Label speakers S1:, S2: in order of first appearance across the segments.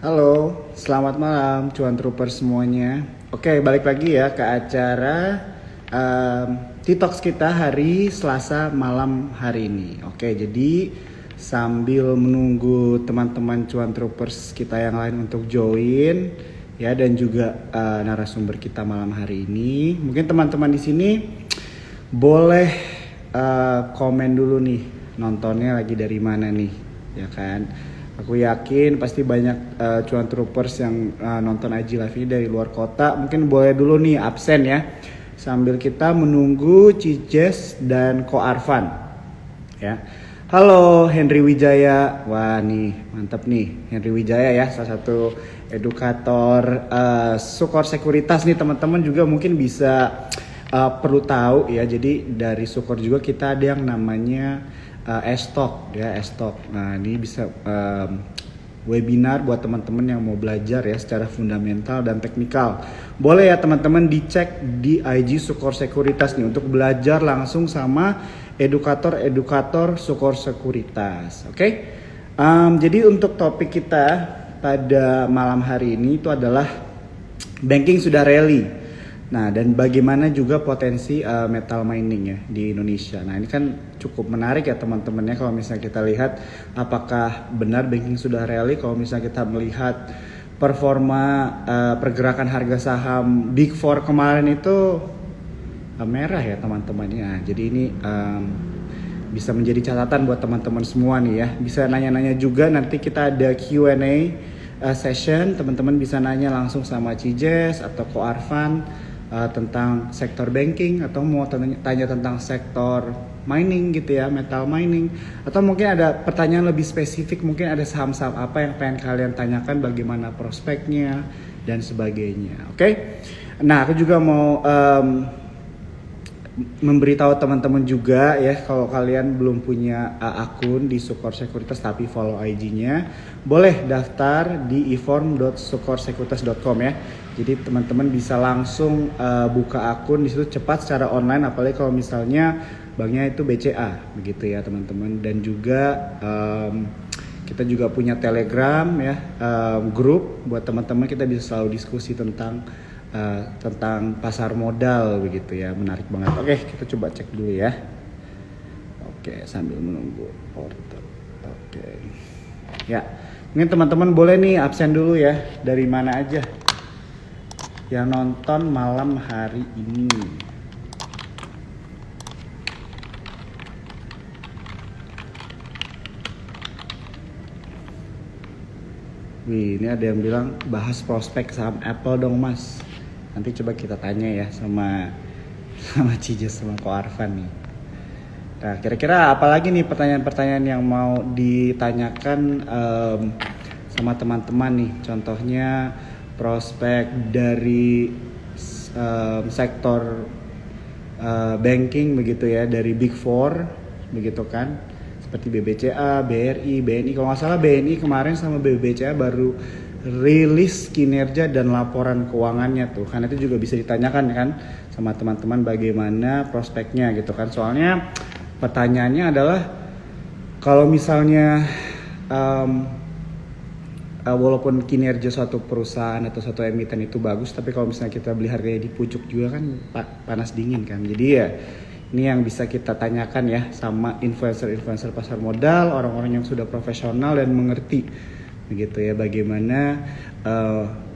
S1: Halo, selamat malam cuan trooper semuanya. Oke, balik lagi ya ke acara T-Talks kita hari Selasa malam hari ini. Oke, jadi sambil menunggu teman-teman cuan troopers kita yang lain untuk join ya dan juga narasumber kita malam hari ini. Mungkin teman-teman di sini boleh komen dulu nih nontonnya lagi dari mana nih, ya kan? Aku yakin pasti banyak cuan troopers yang nonton IG Live ini dari luar kota. Mungkin boleh dulu nih absen ya. Sambil kita menunggu Cijes dan Ko Arfan. Ya. Halo Henry Wijaya. Wah nih, mantap nih Henry Wijaya ya, salah satu edukator Sukor Sekuritas nih teman-teman juga mungkin bisa perlu tahu ya. Jadi dari Sukor juga kita ada yang namanya S-Talk ya, S-Talk. Nah, ini bisa webinar buat teman-teman yang mau belajar ya secara fundamental dan teknikal. Boleh ya teman-teman dicek di IG Sukor Sekuritas nih untuk belajar langsung sama edukator-edukator Sukor Sekuritas. Oke? Jadi untuk topik kita pada malam hari ini itu adalah banking sudah rally. Nah, dan bagaimana juga potensi metal mining ya di Indonesia. Nah, ini kan cukup menarik ya teman-teman ya kalau misalnya kita lihat apakah benar banking sudah rally. Kalau misalnya kita melihat performa pergerakan harga saham Big Four kemarin itu merah ya teman-teman ya. Jadi ini bisa menjadi catatan buat teman-teman semua nih ya. Bisa nanya-nanya juga, nanti kita ada Q&A session. Teman-teman bisa nanya langsung sama Cijes atau Ko Arfan tentang sektor banking, atau mau tanya tentang sektor mining gitu ya, metal mining, atau mungkin ada pertanyaan lebih spesifik, mungkin ada saham-saham apa yang pengen kalian tanyakan, bagaimana prospeknya dan sebagainya. Oke? Nah, aku juga mau memberitahu teman-teman juga ya, kalau kalian belum punya akun di Sukor Sekuritas tapi follow IG-nya, boleh daftar di eform.sukorsekuritas.com ya. Jadi teman-teman bisa langsung buka akun di situ cepat secara online, apalagi kalau misalnya banknya itu BCA begitu ya teman-teman. Dan juga kita juga punya Telegram ya, grup buat teman-teman, kita bisa selalu diskusi tentang pasar modal begitu ya, menarik banget. Oke, kita coba cek dulu ya. Oke, sambil menunggu portal. Oke. Ya, mungkin teman-teman boleh nih absen dulu ya, dari mana aja yang nonton malam hari ini. Wih, ini ada yang bilang bahas prospek saham Apple dong mas. Nanti coba kita tanya ya sama Cijes sama Ko Arfan nih. Nah, kira-kira apa lagi nih pertanyaan-pertanyaan yang mau ditanyakan sama teman-teman nih? Contohnya prospek dari sektor banking begitu ya, dari Big Four begitu kan, seperti BBCA, BRI, BNI. Kalau nggak salah BNI kemarin sama BBCA baru rilis kinerja dan laporan keuangannya tuh, kan itu juga bisa ditanyakan kan sama teman-teman bagaimana prospeknya gitu kan. Soalnya pertanyaannya adalah kalau misalnya walaupun kinerja suatu perusahaan atau suatu emiten itu bagus, tapi kalau misalnya kita beli harganya di pucuk juga kan panas dingin kan. Jadi ya ini yang bisa kita tanyakan ya sama influencer-influencer pasar modal, orang-orang yang sudah profesional dan mengerti begitu ya, bagaimana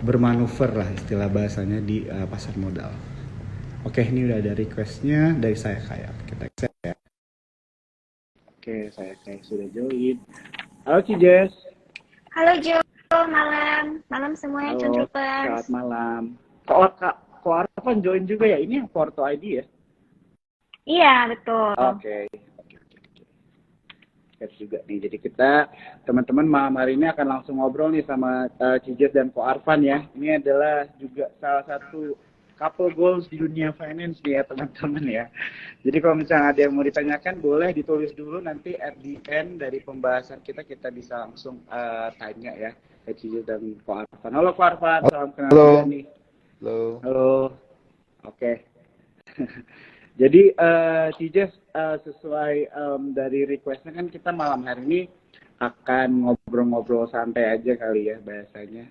S1: bermanuver lah istilah bahasanya di pasar modal. Oke, ini udah ada requestnya dari saya kayak kita accept ya. Oke, saya kayak sudah join. Halo Cijes.
S2: Halo Jo, malam semuanya Cuan
S1: Halo,
S2: Troopers.
S1: selamat malam. Ko Arfan join juga ya? Ini yang Porto ID ya?
S2: Iya, betul.
S1: Oke. Juga nih. Jadi kita teman-teman malam hari ini akan langsung ngobrol nih sama Cijes dan Ko Arfan ya. Ini adalah juga salah satu couple goals di dunia finance nih ya teman-teman ya. Jadi kalau misalnya ada yang mau ditanyakan boleh ditulis dulu, nanti at the end dari pembahasan kita bisa langsung tanya ya ke Cijes dan Ko Arfan. Halo Ko Arfan, salam kenal juga nih. Halo. Oke. Jadi Cijes sesuai dari requestnya kan kita malam hari ini akan ngobrol-ngobrol santai aja kali ya bahasanya.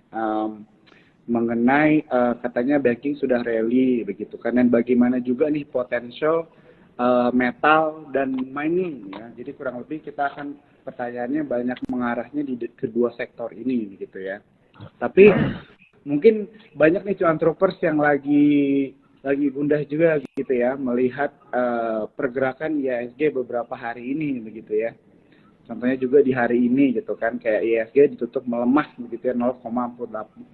S1: Mengenai katanya banking sudah rally begitu kan, dan bagaimana juga nih potensial metal dan mining ya. Jadi kurang lebih kita akan pertanyaannya banyak mengarahnya di kedua sektor ini gitu ya. Tapi mungkin banyak nih cuan troopers yang lagi gundah juga gitu ya melihat pergerakan IHSG beberapa hari ini begitu ya. Contohnya juga di hari ini gitu kan, kayak IHSG ditutup melemah begitu ya 0,48%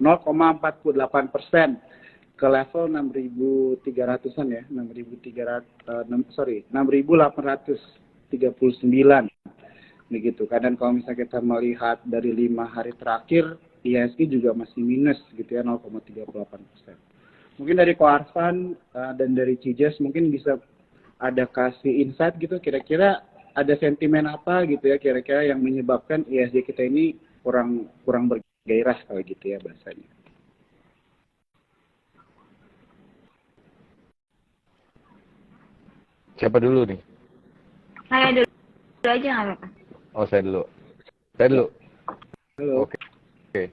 S1: ke level 6.300-an ya, 6.839 begitu kan. Dan kalau misalnya kita melihat dari 5 hari terakhir, IHSG juga masih minus gitu ya 0,38%. Mungkin dari Ko Arfan dan dari Cijas mungkin bisa ada kasih insight gitu, kira-kira ada sentimen apa gitu ya kira-kira yang menyebabkan IHSG kita ini kurang bergairah kalau gitu ya bahasanya.
S3: Siapa dulu nih?
S2: Saya dulu aja nggak apa-apa.
S3: Oh, saya dulu. Saya dulu.
S1: Halo.
S3: Oke.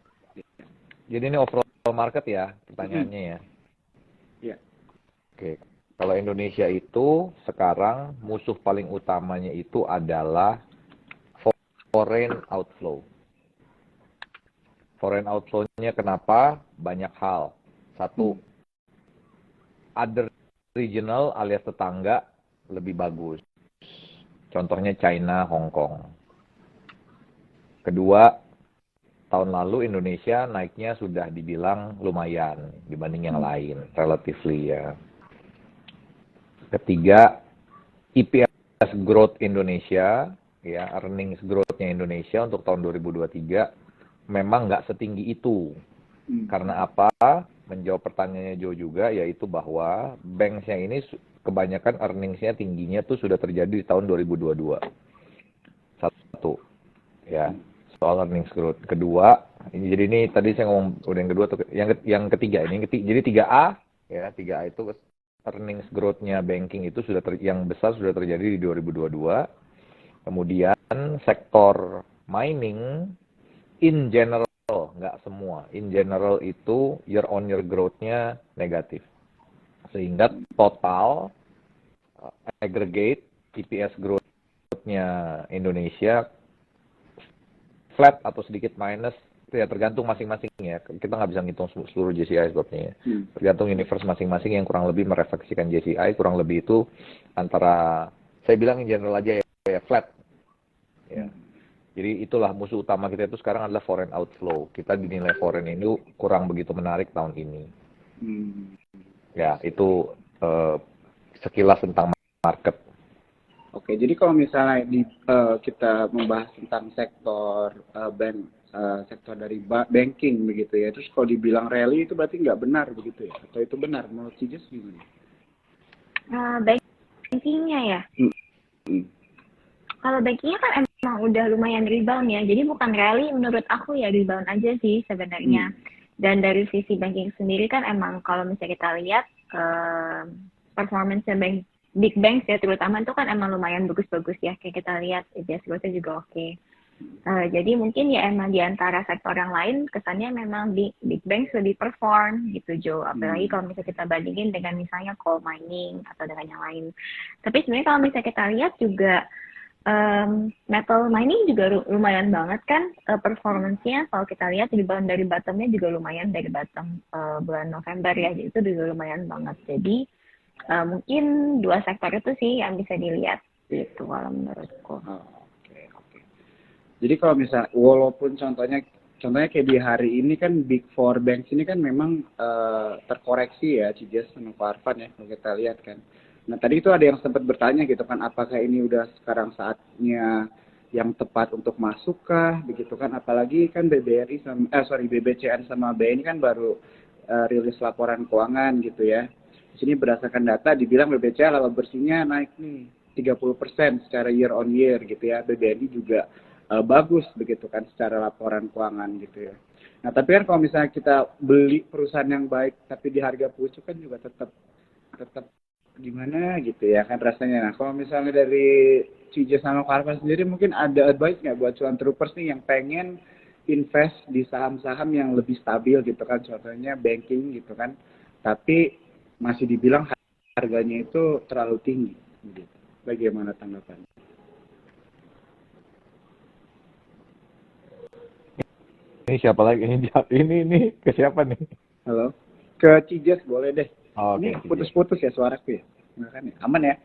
S3: Jadi ini overall market ya pertanyaannya ya.
S1: Iya.
S3: Oke. Kalau Indonesia itu sekarang musuh paling utamanya itu adalah foreign outflow. Foreign outflow-nya kenapa? Banyak hal. Satu, other regional alias tetangga lebih bagus. Contohnya China, Hong Kong. Kedua, tahun lalu Indonesia naiknya sudah dibilang lumayan dibanding yang lain, relatively ya. Ketiga, EPS growth Indonesia, ya earnings growth-nya Indonesia untuk tahun 2023 memang nggak setinggi itu. Karena apa? Menjawab pertanyaannya Joe juga, yaitu bahwa banks-nya ini kebanyakan earnings-nya tingginya tuh sudah terjadi di tahun 2022. Satu, ya soal earnings growth. Kedua, jadi ini tadi saya ngomong udah yang kedua tuh, yang ketiga ini, jadi 3A, ya 3A itu earnings growth-nya banking itu sudah yang besar sudah terjadi di 2022. Kemudian sektor mining in general, nggak semua, in general itu year on year growth-nya negatif. Sehingga total aggregate EPS growth-nya Indonesia flat atau sedikit minus, ya tergantung masing-masing ya. Kita nggak bisa ngitung seluruh JCI sebabnya ya. Tergantung universe masing-masing yang kurang lebih merefleksikan JCI, kurang lebih itu antara, saya bilang in general aja ya flat. Ya. Jadi itulah musuh utama kita itu sekarang adalah foreign outflow. Kita dinilai foreign ini kurang begitu menarik tahun ini. Ya, itu sekilas tentang market.
S1: Oke, jadi kalau misalnya kita membahas tentang sektor sektor dari banking begitu ya, terus kalau dibilang rally itu berarti nggak benar begitu ya? Atau itu benar? Menurut Cijas gimana?
S2: Bankingnya ya? Kalau bankingnya kan emang udah lumayan rebound ya, jadi bukan rally menurut aku ya, rebound aja sih sebenarnya. Dan dari sisi banking sendiri kan emang kalau misalnya kita lihat performance big banks ya terutama itu kan emang lumayan bagus-bagus ya, kayak kita lihat EPS growth-nya juga oke. Jadi mungkin ya emang di antara sektor yang lain kesannya memang big banks lebih perform gitu Joe, apalagi kalau misalnya kita bandingin dengan misalnya coal mining atau dengan yang lain. Tapi sebenarnya kalau misalnya kita lihat juga metal mining juga lumayan banget kan performance-nya. Kalau kita lihat rebound dari bottom-nya juga lumayan dari bottom bulan November ya, jadi itu juga lumayan banget. Jadi mungkin dua sektor itu sih yang bisa dilihat gitu kalau menurutku.
S1: Oke. Jadi kalau misalnya walaupun contohnya kayak di hari ini kan Big Four banks ini kan memang terkoreksi ya, Cijas sama Pak Arfan ya kalau kita lihat kan. Nah tadi itu ada yang sempat bertanya gitu kan, apakah ini udah sekarang saatnya yang tepat untuk masuk kah begitu kan, apalagi kan BBCN sama BNI kan baru rilis laporan keuangan gitu ya. Di sini berdasarkan data dibilang BBCA laba bersihnya naik nih 30% secara year on year gitu ya. BBNI juga bagus begitu kan secara laporan keuangan gitu ya. Nah tapi kan kalau misalnya kita beli perusahaan yang baik tapi di harga pucuk kan juga tetap gimana gitu ya kan rasanya. Nah kalau misalnya dari Cije sama Karvan sendiri mungkin ada advice nggak buat cuan troopers nih yang pengen invest di saham-saham yang lebih stabil gitu kan, contohnya banking gitu kan, tapi masih dibilang harganya itu terlalu tinggi gitu. Bagaimana tanggapannya?
S3: Ini siapa lagi? Ini ke siapa nih?
S1: Halo? Ke Cijes boleh deh.
S3: Oh,
S1: Ini
S3: oke,
S1: putus-putus ya suaraku ya? Kan ya? Aman ya?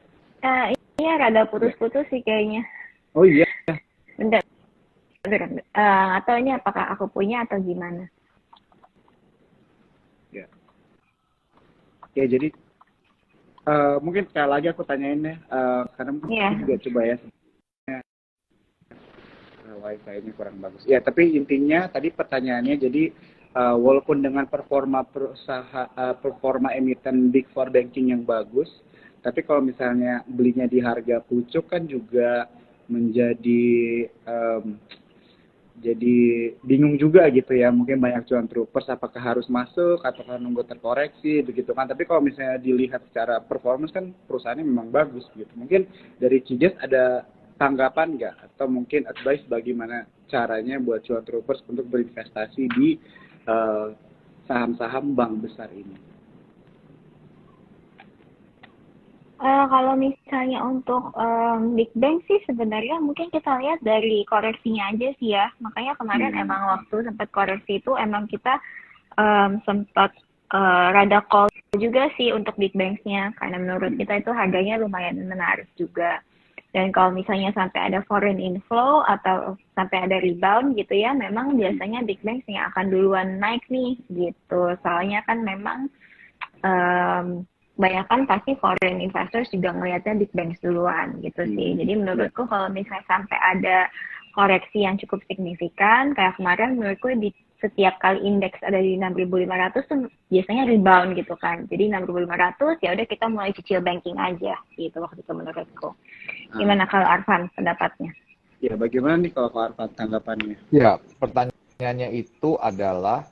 S2: Iya, rada putus-putus sih kayaknya.
S1: Oh iya.
S2: Bentar. Atau ini apakah aku punya atau gimana?
S1: Ya. Ya jadi mungkin sekali lagi aku tanyain deh, karena mungkin aku juga coba ya, wifi-nya kurang bagus. Ya, tapi intinya tadi pertanyaannya jadi walaupun dengan performa emiten Big Four banking yang bagus, tapi kalau misalnya belinya di harga pucuk kan juga menjadi jadi bingung juga gitu ya. Mungkin banyak cuan troopers apakah harus masuk atau nunggu terkoreksi begitu kan. Tapi kalau misalnya dilihat secara performance kan perusahaannya memang bagus gitu. Mungkin dari Cijes ada tanggapan nggak atau mungkin advice bagaimana caranya buat cuan troopers untuk berinvestasi di saham-saham bank besar ini?
S2: Kalau misalnya untuk Big Bang sih sebenarnya mungkin kita lihat dari koreksinya aja sih ya. Makanya kemarin emang waktu sempat koreksi itu emang kita sempat rada call juga sih untuk Big Banks-nya. Karena menurut kita itu harganya lumayan menarik juga. Dan kalau misalnya sampai ada foreign inflow atau sampai ada rebound gitu ya, memang biasanya Big Banks yang akan duluan naik nih gitu. Soalnya kan memang banyak kan pasti foreign investors juga ngelihatnya Big Banks duluan gitu sih. Jadi menurutku kalau misalnya sampai ada koreksi yang cukup signifikan, kayak kemarin menurutku di setiap kali indeks ada di 6.500 tuh biasanya rebound gitu kan. Jadi 6.500 ya udah kita mulai cicil banking aja gitu waktu itu menurutku. Gimana kalau Arfan pendapatnya?
S1: Ya, bagaimana nih kalau Arfan tanggapannya?
S3: Ya, pertanyaannya itu adalah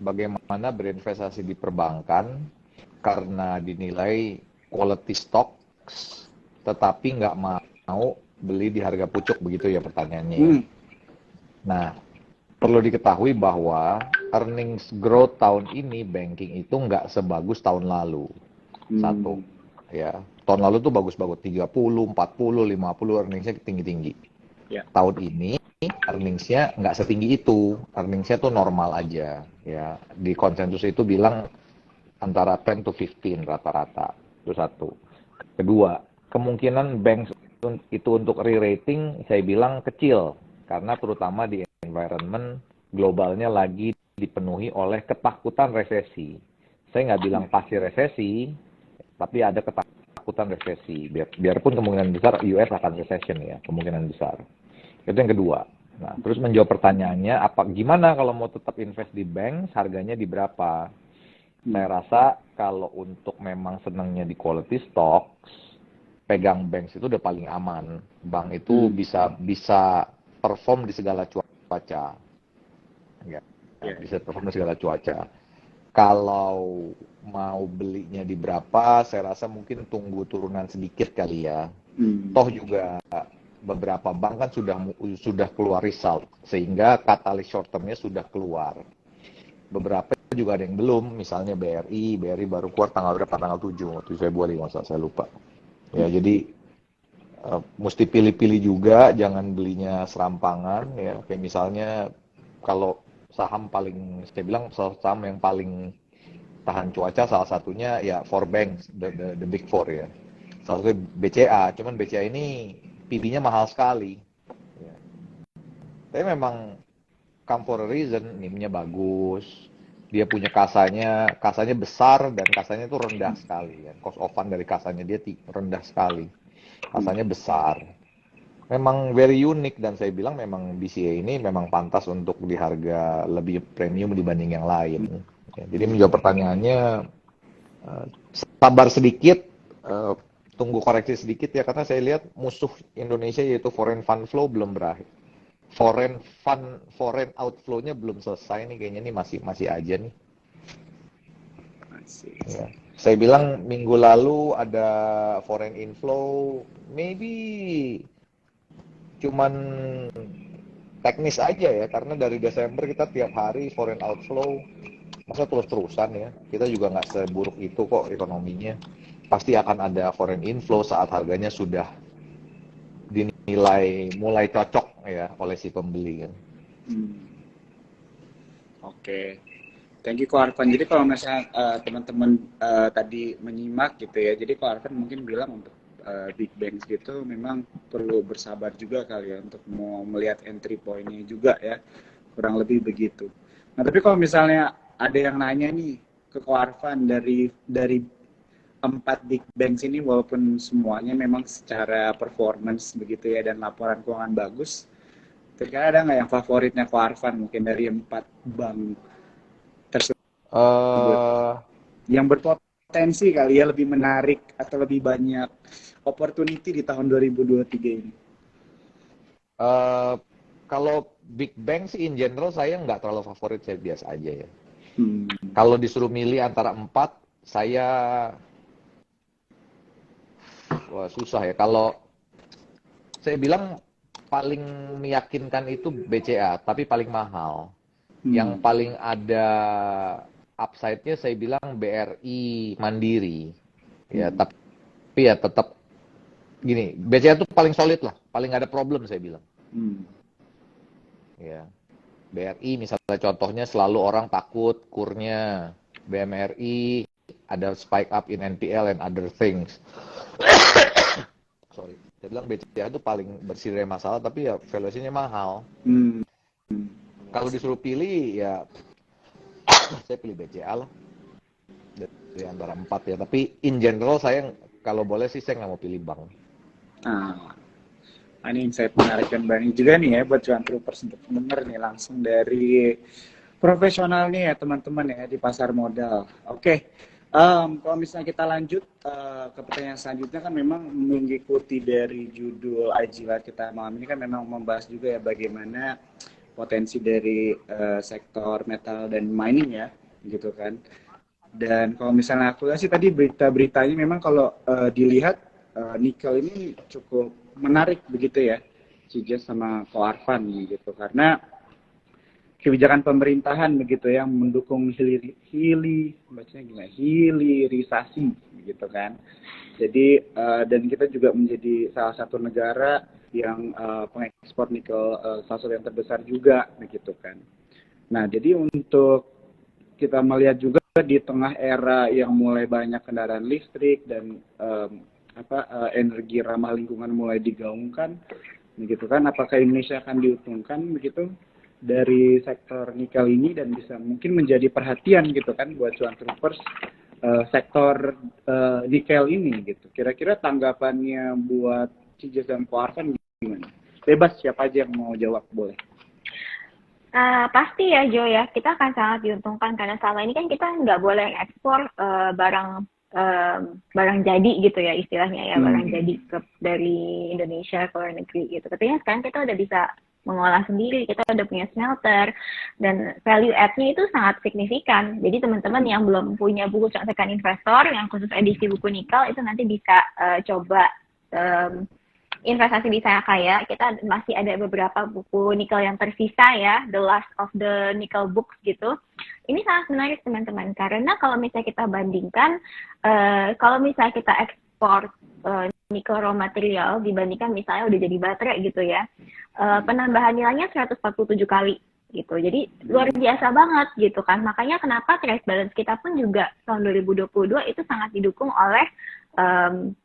S3: bagaimana berinvestasi di perbankan karena dinilai quality stocks, tetapi nggak mau beli di harga pucuk, begitu ya pertanyaannya. Nah, perlu diketahui bahwa earnings growth tahun ini banking itu nggak sebagus tahun lalu. Satu, ya. Tahun lalu tuh bagus-bagus, 30, 40, 50 earningsnya tinggi-tinggi.
S1: Ya.
S3: Tahun ini earningsnya nggak setinggi itu, earningsnya tuh normal aja. Ya, di konsensus itu bilang antara 10 to 15 rata-rata. Itu satu. Kedua, kemungkinan bank itu untuk re-rating saya bilang kecil. Karena terutama di environment globalnya lagi dipenuhi oleh ketakutan resesi. Saya nggak bilang pasti resesi, tapi ada ketakutan resesi. Biarpun kemungkinan besar US akan recession ya, kemungkinan besar. Itu yang kedua. Nah, terus menjawab pertanyaannya, gimana kalau mau tetap invest di bank, harganya di berapa? Saya rasa kalau untuk memang senangnya di quality stocks, pegang banks itu udah paling aman. Bank itu bisa perform di segala cuaca. Ya, bisa perform di segala cuaca. Kalau mau belinya di berapa, saya rasa mungkin tunggu turunan sedikit kali ya. Toh juga beberapa bank kan sudah keluar result, sehingga katalis short term-nya sudah keluar. Beberapa juga ada yang belum, misalnya BRI baru keluar tanggal berapa? Tanggal 7 Februari, masa saya lupa. Ya, jadi mesti pilih-pilih juga, jangan belinya serampangan ya. Kayak misalnya kalau saham paling, saya bilang saham yang paling tahan cuaca salah satunya ya four banks, the big four ya. Salah satunya BCA, cuman BCA ini PB-nya mahal sekali. Ya. Tapi memang come for a reason, NIM-nya bagus, dia punya kasanya besar dan kasanya itu rendah sekali ya. Cost of fund dari kasanya dia rendah sekali. Kasanya besar. Memang very unique dan saya bilang memang BCA ini memang pantas untuk di harga lebih premium dibanding yang lain. Ya, jadi menjawab pertanyaannya, sabar sedikit, tunggu koreksi sedikit ya, karena saya lihat musuh Indonesia yaitu foreign fund flow belum berakhir. Foreign outflow-nya belum selesai nih, kayaknya nih masih aja nih. Ya. Saya bilang minggu lalu ada foreign inflow, maybe cuman teknis aja ya, karena dari Desember kita tiap hari foreign outflow, masa terus-terusan ya. Kita juga nggak seburuk itu kok ekonominya. Pasti akan ada foreign inflow saat harganya sudah dinilai mulai cocok ya oleh si pembeli kan.
S1: Oke. Thank you Ko Arfan. Jadi kalau misalnya teman-teman tadi menyimak gitu ya, jadi Ko Arfan mungkin bilang untuk big banks gitu memang perlu bersabar juga kali ya untuk mau melihat entry point-nya juga ya, kurang lebih begitu. Nah tapi kalau misalnya ada yang nanya nih ke Ko Arfan dari 4 big banks ini, walaupun semuanya memang secara performance begitu ya dan laporan keuangan bagus, kira-kira ada nggak yang favoritnya Ko Arfan mungkin dari 4 bank tersebut yang berpotensi kali ya lebih menarik atau lebih banyak opportunity di tahun 2023 ini?
S3: Kalau big bank sih in general saya nggak terlalu favorit, saya biasa aja ya. Kalau disuruh milih antara 4, saya susah ya. Kalau saya bilang paling meyakinkan itu BCA, tapi paling mahal. Yang paling ada upside-nya saya bilang BRI Mandiri. Ya, tapi ya tetap gini, BCA itu paling solid lah, paling ada problem saya bilang. Ya, BRI misalnya contohnya selalu orang takut kurnya, BMRI ada spike up in NPL and other things. Sorry, saya bilang BCA itu paling bersih dari masalah, tapi ya valuasinya mahal. Kalau disuruh pilih ya saya pilih BCA lah dari antara 4 ya. Tapi in general saya kalau boleh sih saya nggak mau pilih bank.
S1: Ini insight menarik dan banyak juga nih ya buat cuan troopers untuk denger nih langsung dari profesional nih ya teman-teman ya di pasar modal. Oke. Kalau misalnya kita lanjut ke pertanyaan selanjutnya, kan memang mengikuti dari judul IG Live kita malam ini kan memang membahas juga ya bagaimana potensi dari sektor metal dan mining ya, gitu kan. Dan kalau misalnya aku lihat sih tadi berita-beritanya memang kalau dilihat nikel ini cukup menarik begitu ya, Cijes sama Ko Arfan gitu, karena kebijakan pemerintahan begitu yang mendukung hilirisasi gitu kan. Jadi dan kita juga menjadi salah satu negara yang pengekspor nikel salah satu yang terbesar juga begitu kan. Nah, jadi untuk kita melihat juga di tengah era yang mulai banyak kendaraan listrik dan energi ramah lingkungan mulai digaungkan begitu kan, apakah Indonesia akan diuntungkan begitu dari sektor nikel ini dan bisa mungkin menjadi perhatian gitu kan buat cuan troopers sektor nikel ini gitu. Kira-kira tanggapannya buat Cijes dan Ko Arfan gimana? Bebas, siapa aja yang mau jawab boleh.
S2: Pasti ya Jo ya, kita akan sangat diuntungkan karena selama ini kan kita nggak boleh ekspor barang jadi gitu ya istilahnya ya, barang jadi dari Indonesia ke luar negeri gitu. Tapi sekarang kita udah bisa mengolah sendiri, kita udah punya smelter dan value add-nya itu sangat signifikan. Jadi teman-teman yang belum punya buku contekan investor yang khusus edisi buku nikel itu nanti bisa coba investasi di Saya Kaya. Kita masih ada beberapa buku nikel yang tersisa ya, The Last of the Nickel Books gitu. Ini sangat menarik teman-teman, karena kalau misalnya kita bandingkan, kalau misalnya kita ekspor nikel raw material dibandingkan misalnya udah jadi baterai gitu ya, penambahan nilainya 147 kali gitu. Jadi luar biasa banget gitu kan. Makanya kenapa trade balance kita pun juga tahun 2022 itu sangat didukung oleh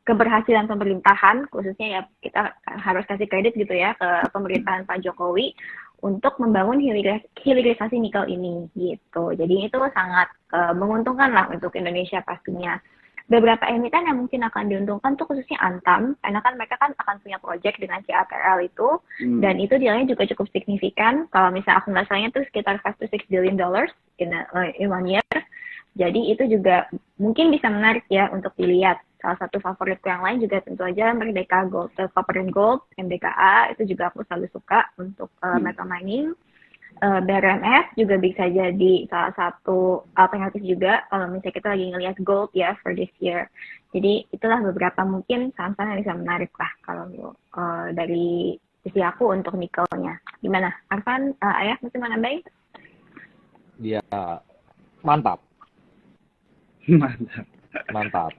S2: keberhasilan pemerintahan, khususnya ya kita harus kasih kredit gitu ya ke pemerintahan Pak Jokowi untuk membangun hilirisasi nikel ini gitu. Jadi itu sangat menguntungkan lah untuk Indonesia pastinya. Beberapa emiten yang mungkin akan diuntungkan tuh khususnya Antam, karena kan mereka kan akan punya project dengan CATL itu, dan itu nilainya juga cukup signifikan. Kalau misalnya aku nggak salahnya tuh sekitar $5 to $6 billion in 1 year. Jadi itu juga mungkin bisa menarik ya untuk dilihat. Salah satu favoritku yang lain juga tentu aja Merdeka Gold, Copper and Gold, MDKA, itu juga aku selalu suka untuk metal mining. BRMF juga bisa jadi salah satu alternatif juga kalau misalnya kita lagi ngelihat gold ya for this year. Jadi itulah beberapa mungkin saham-saham yang bisa menarik lah kalau dari sisi aku untuk nikelnya. Gimana? Arfan, Ayah mesti mau nambahin?
S3: Ya, mantap.
S1: Mantap.
S3: Mantap.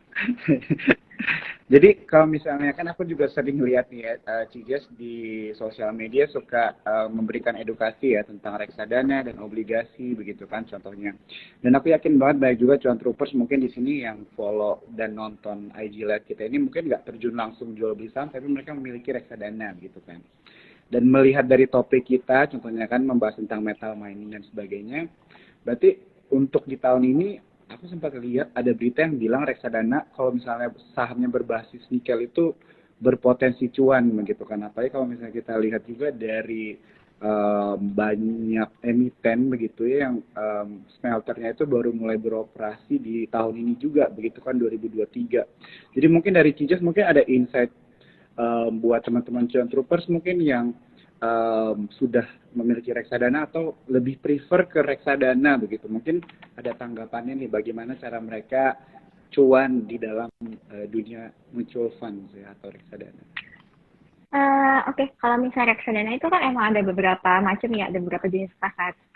S1: Jadi kalau misalnya kan aku juga sering lihat nih ya, Cijes di sosial media suka memberikan edukasi ya tentang reksadana dan obligasi begitu kan contohnya. Dan aku yakin banget banyak juga cuan troopers mungkin di sini yang follow dan nonton IG Live kita ini mungkin nggak terjun langsung jual beli saham, tapi mereka memiliki reksadana gitu kan. Dan melihat dari topik kita, contohnya kan membahas tentang metal mining dan sebagainya, berarti untuk di tahun ini aku sempat lihat ada berita yang bilang reksadana kalau misalnya sahamnya berbasis nikel itu berpotensi cuan begitu kan. Apalagi kalau misalnya kita lihat juga dari banyak emiten begitu ya yang smelternya itu baru mulai beroperasi di tahun ini juga begitu kan 2023. Jadi mungkin dari Cijas mungkin ada insight buat teman-teman cuan troopers mungkin yang sudah memiliki reksadana atau lebih prefer ke reksadana begitu. Mungkin ada tanggapannya nih bagaimana cara mereka cuan di dalam dunia mutual funds ya atau reksadana.
S2: Oke, kalau misalnya reksadana itu kan emang ada beberapa macam ya, ada beberapa jenis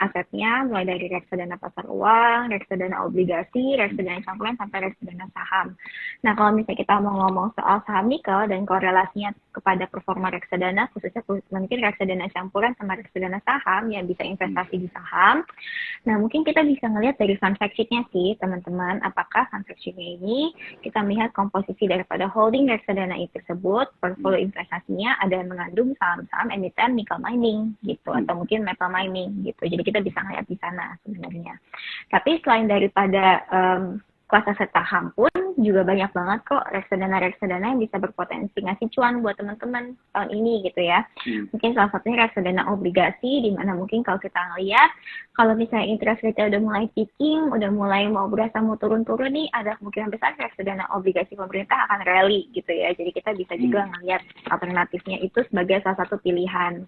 S2: asetnya, mulai dari reksadana pasar uang, reksadana obligasi, reksadana campuran, sampai reksadana saham. Nah, kalau misalnya kita mau ngomong soal saham nikel dan korelasinya kepada performa reksadana, khususnya mungkin reksadana campuran sama reksadana saham yang bisa investasi di saham. Nah, mungkin kita bisa ngelihat dari fund fact sheet-nya sih, teman-teman, apakah fund fact sheet-nya ini kita melihat komposisi daripada holding reksadana itu tersebut, portfolio investasinya ada yang mengandung saham-saham emiten nickel mining gitu atau mungkin metal mining gitu. Jadi kita bisa ngeliat di sana sebenarnya. Tapi selain daripada kelas aset saham pun juga banyak banget kok reksadana-reksadana yang bisa berpotensi ngasih cuan buat teman-teman tahun ini gitu ya. Mungkin salah satunya reksadana obligasi, di mana mungkin kalau kita ngeliat kalau misalnya interest rate udah mulai peaking, udah mulai mau berasa mau turun-turun nih, ada kemungkinan besar reksadana obligasi pemerintah akan rally gitu ya. Jadi kita bisa juga ngeliat alternatifnya itu sebagai salah satu pilihan.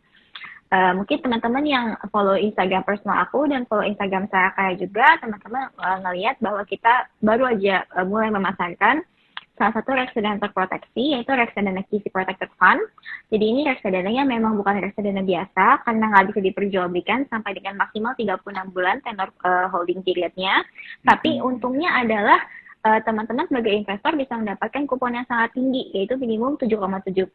S2: Mungkin teman-teman yang follow Instagram personal aku dan follow Instagram saya kayak juga, teman-teman ngelihat bahwa kita baru aja mulai memasarkan salah satu reksadana terproteksi, yaitu reksadana KISI Protected Fund. Jadi ini reksadananya memang bukan reksadana biasa, karena nggak bisa diperjualbelikan sampai dengan maksimal 36 bulan tenor holding periodnya. Tapi untungnya adalah teman-teman sebagai investor bisa mendapatkan kupon yang sangat tinggi, yaitu minimum 7,75%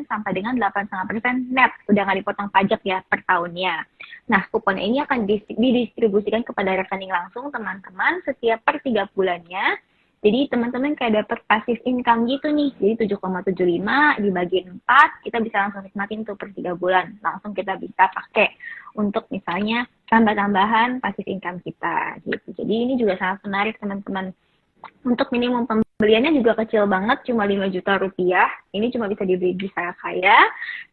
S2: sampai dengan 8,5% net, udah nggak dipotong pajak ya per tahunnya. Nah, kupon ini akan didistribusikan kepada rekening langsung teman-teman setiap per 3 bulannya. Jadi teman-teman kayak dapat passive income gitu nih, jadi 7,75 dibagi 4, kita bisa langsung nikmatin tuh per 3 bulan, langsung kita bisa pakai untuk misalnya tambah-tambahan passive income kita gitu. Jadi ini juga sangat menarik teman-teman. Untuk minimum pembeliannya juga kecil banget, cuma 5 juta rupiah. Ini cuma bisa dibeli di Saya Kaya.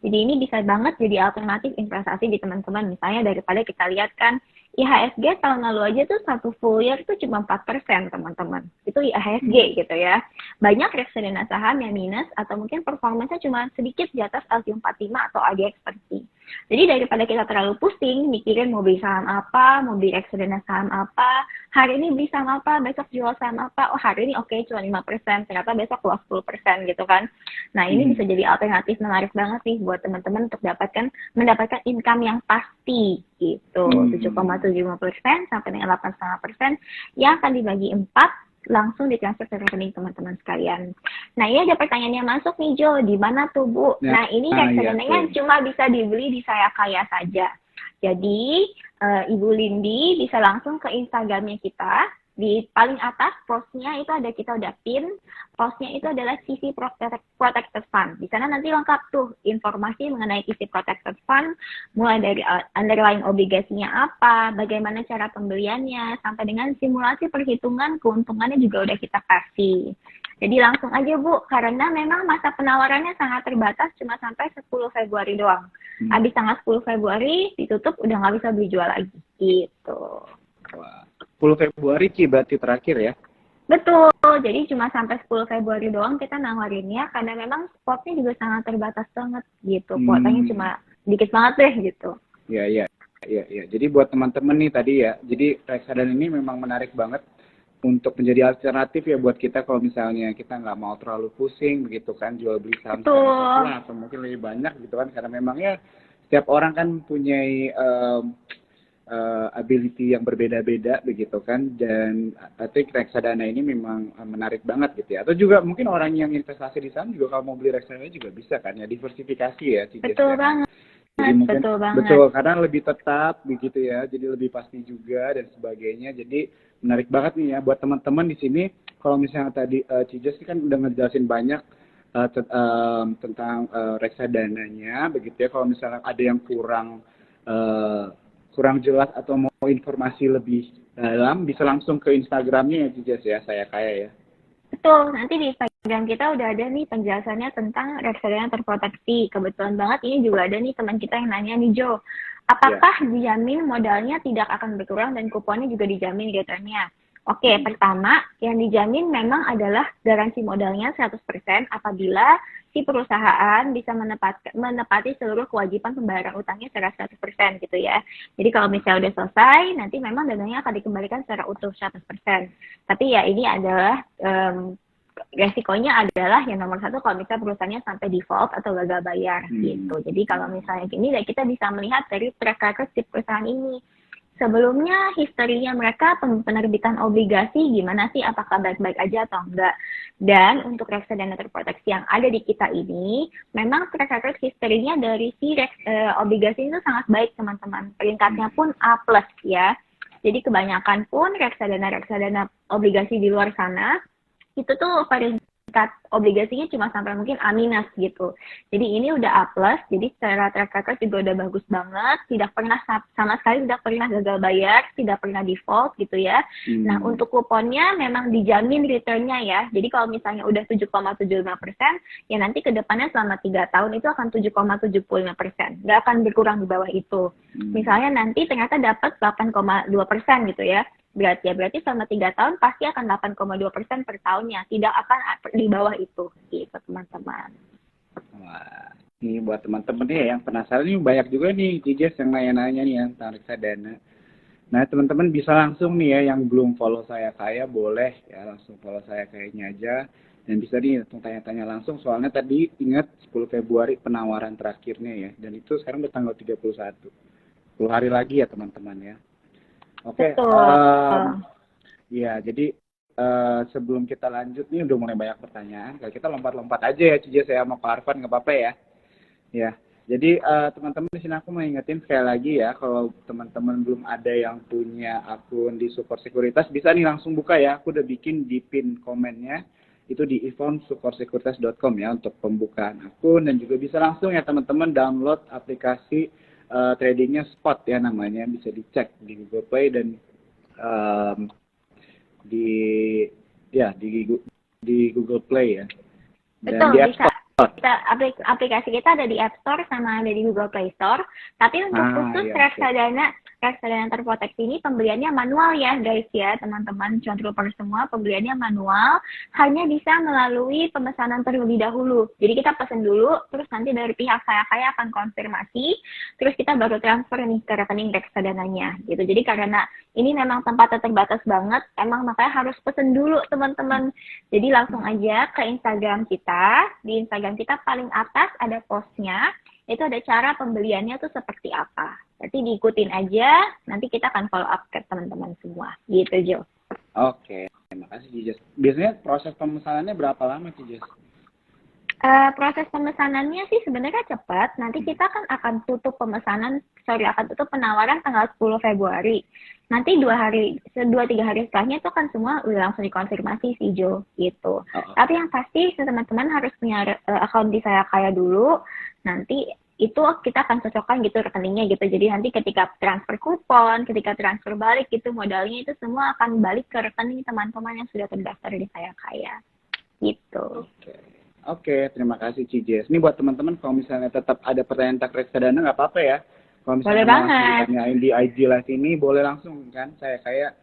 S2: Jadi ini bisa banget jadi alternatif investasi di teman-teman. Misalnya daripada kita lihat kan IHSG tahun lalu aja tuh satu full year tuh cuma 4% teman-teman. Itu IHSG gitu ya. Banyak reksadana saham yang minus atau mungkin performanya cuma sedikit di atas LQ45 atau ADX30. Jadi daripada kita terlalu pusing mikirin mau beli saham apa, mau beli reksadana saham apa, hari ini beli saham apa, besok jual saham apa, oh hari ini oke cuma 5%, ternyata besok keluar 10% gitu kan. Nah ini bisa jadi alternatif menarik banget nih buat teman-teman untuk mendapatkan income yang pasti gitu, 7,75% sampai dengan 8,5% yang akan dibagi 4 langsung ditransfer ke rekening teman-teman sekalian. Nah, ini ada pertanyaan yang masuk nih, Jo. Di mana tuh, Bu? Ya. Nah, ini reksadananya cuma bisa dibeli di Saya Kaya saja. Jadi, Ibu Lindi bisa langsung ke Instagramnya kita. Di paling atas postnya itu ada, kita udah pin, postnya itu adalah KISI Protected Fund. Di sana nanti lengkap tuh informasi mengenai KISI Protected Fund, mulai dari underlying obligasinya apa, bagaimana cara pembeliannya, sampai dengan simulasi perhitungan keuntungannya juga udah kita kasih. Jadi langsung aja Bu, karena memang masa penawarannya sangat terbatas, cuma sampai 10 Februari doang. Habis tanggal 10 Februari ditutup, udah nggak bisa beli jual lagi gitu.
S1: 10 Februari Ci berarti terakhir ya?
S2: Betul, jadi cuma sampai 10 Februari doang kita nawarinnya, karena memang spotnya juga sangat terbatas banget gitu, kuotanya cuma dikit banget deh gitu.
S1: Iya. Iya. Jadi buat teman-teman nih tadi ya, jadi reksadana ini memang menarik banget untuk menjadi alternatif ya buat kita kalau misalnya kita nggak mau terlalu pusing begitu kan jual beli saham secara
S2: Betul.
S1: spekulan atau mungkin lebih banyak gitu kan karena memangnya setiap orang kan punya ability yang berbeda-beda begitu kan dan I think reksadana ini memang menarik banget gitu ya atau juga mungkin orang yang investasi di saham juga kalau mau beli reksadana juga bisa kan ya diversifikasi ya Cijes
S2: Betul
S1: ya.
S2: banget.
S1: Jadi mungkin
S2: Betul banget.
S1: betul karena lebih tetap begitu ya, jadi lebih pasti juga dan sebagainya. Jadi menarik banget nih ya buat teman-teman di sini. Kalau misalnya tadi Cijes kan udah ngejelasin banyak tentang reksadananya, begitu ya. Kalau misalnya ada yang kurang jelas atau mau informasi lebih dalam, bisa langsung ke Instagramnya ya Cijes ya, saya kaya ya.
S2: Betul, nanti di Instagram kita udah ada nih penjelasannya tentang reksadana terproteksi. Kebetulan banget ini juga ada nih teman kita yang nanya nih Jo, apakah dijamin modalnya tidak akan berkurang dan kuponnya juga dijamin returnnya? Oke, pertama yang dijamin memang adalah garansi modalnya 100% apabila si perusahaan bisa menepati seluruh kewajiban pembayaran utangnya secara 100% gitu ya. Jadi kalau misalnya udah selesai, nanti memang dananya akan dikembalikan secara utuh 100%. Tapi ya ini adalah resikonya adalah yang nomor satu kalau misalnya perusahaannya sampai default atau gagal bayar gitu. Jadi kalau misalnya gini, ya kita bisa melihat dari track record si perusahaan ini. Sebelumnya historinya mereka penerbitan obligasi gimana sih, apakah baik-baik aja atau enggak. Dan untuk reksadana terproteksi yang ada di kita ini, memang track record historinya dari si obligasi itu sangat baik teman-teman. Peringkatnya pun A+ ya. Jadi kebanyakan pun reksadana obligasi di luar sana, itu tuh peringkat obligasinya cuma sampai mungkin A- gitu. Jadi ini udah A+, jadi secara track record juga udah bagus banget, tidak pernah sama sekali tidak pernah gagal bayar, tidak pernah default gitu ya. Nah, untuk kuponnya memang dijamin returnnya ya. Jadi kalau misalnya udah 7,75%, ya nanti ke depannya selama 3 tahun itu akan 7,75%. Nggak akan berkurang di bawah itu. Misalnya nanti ternyata dapat 8,2% gitu ya. Berarti selama 3 tahun pasti akan 8,2% per tahunnya, tidak akan di bawah itu gitu teman-teman.
S1: Wah, ini buat teman-teman nih yang penasaran nih banyak juga nih Cijes yang nanya-nanya nih yang tentang reksadana. Nah teman-teman bisa langsung nih ya yang belum follow saya kaya boleh ya langsung follow saya kayaknya aja dan bisa nih langsung tanya-tanya langsung soalnya tadi ingat 10 Februari penawaran terakhirnya ya dan itu sekarang udah tanggal 31. 10 hari lagi ya teman-teman ya. Oke, ya jadi sebelum kita lanjut nih udah mulai banyak pertanyaan. Kalau kita lompat-lompat aja ya, Cijes saya mau ke Arfan nggak apa-apa ya. Ya, jadi teman-teman di sini aku mau ingetin sekali lagi ya, kalau teman-teman belum ada yang punya akun di Support Sekuritas bisa nih langsung buka ya. Aku udah bikin di pin komennya itu di ivonsupportsekuritas.com ya untuk pembukaan akun dan juga bisa langsung ya teman-teman download aplikasi tradingnya Spot ya namanya bisa dicek di Google Play dan di Google Play ya dan
S2: Betul,
S1: di App
S2: bisa.
S1: Store.
S2: Aplikasi kita ada di App Store sama ada di Google Play Store. Tapi untuk khusus
S1: Iya,
S2: reksadana terproteksi ini pembeliannya manual ya guys ya teman-teman cuan trooper semua, pembeliannya manual, hanya bisa melalui pemesanan terlebih dahulu. Jadi kita pesan dulu, terus nanti dari pihak saya kaya akan konfirmasi, terus kita baru transfer nih ke rekening reksadananya gitu. Jadi karena ini memang tempatnya terbatas banget, emang makanya harus pesen dulu teman-teman. Jadi langsung aja ke Instagram kita, di Instagram kita paling atas ada postnya, itu ada cara pembeliannya tuh seperti apa. Berarti diikutin aja, nanti kita akan follow up ke teman-teman semua. Gitu, Jo.
S1: Oke, terima kasih Cijes. Biasanya proses pemesanannya berapa lama Cijes?
S2: Proses pemesanannya sih sebenarnya cepat. Nanti kita kan akan tutup penawaran tanggal 10 Februari. Nanti 2-3 hari setelahnya itu kan semua udah langsung dikonfirmasi sih Jo, gitu. Tapi yang pasti teman-teman harus punya akun di Saya Kaya dulu. Nanti itu kita akan cocokkan gitu rekeningnya gitu. Jadi nanti ketika transfer kupon, ketika transfer balik gitu modalnya itu semua akan balik ke rekening teman-teman yang sudah terdaftar di Saya Kaya. Gitu.
S1: Oke, terima kasih Cijes. Ini buat teman-teman kalau misalnya tetap ada pertanyaan tentang reksadana nggak apa-apa ya. Kalau misalnya
S2: boleh banget.
S1: Tanyain di IG Live ini boleh langsung kan. Saya kayak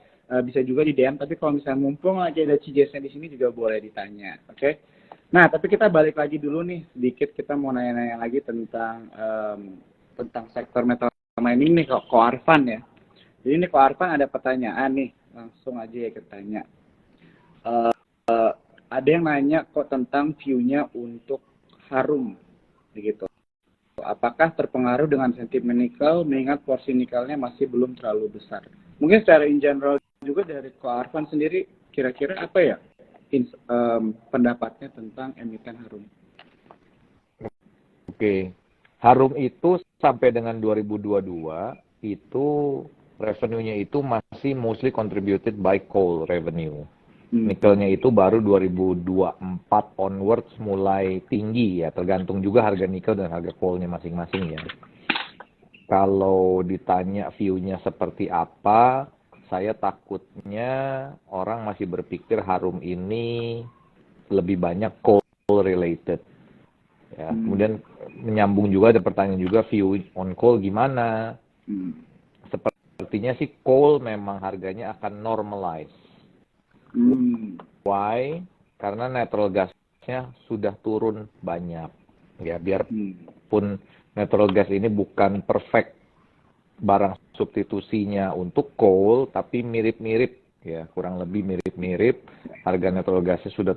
S1: bisa juga di DM. Tapi kalau misalnya mumpung lagi ada Cijesnya di sini juga boleh ditanya. Oke. Nah, tapi kita balik lagi dulu nih sedikit kita mau nanya-nanya lagi tentang sektor metal ini nih Ko Arfan ya. Jadi ini Ko Arfan ada pertanyaan nih, langsung aja ya kita tanya. Ada yang nanya kok tentang view-nya untuk Harum, begitu. Apakah terpengaruh dengan sentimen nikel, mengingat porsi nikelnya masih belum terlalu besar? Mungkin secara in general juga dari Ko Arfan sendiri, kira-kira apa ya pendapatnya tentang emiten Harum?
S3: Oke. Harum itu sampai dengan 2022 itu revenue-nya itu masih mostly contributed by coal revenue. Nikelnya itu baru 2024 onwards mulai tinggi ya, tergantung juga harga nikel dan harga coalnya masing-masing ya. Kalau ditanya view-nya seperti apa, saya takutnya orang masih berpikir Harum ini lebih banyak coal related. Ya, kemudian menyambung juga ada pertanyaan juga view on coal gimana? Sepertinya sih coal memang harganya akan normalize. Why? Karena natural gasnya sudah turun banyak. Ya, biarpun natural gas ini bukan perfect barang substitusinya untuk coal, tapi mirip-mirip ya, kurang lebih mirip-mirip. Harga natural gasnya sudah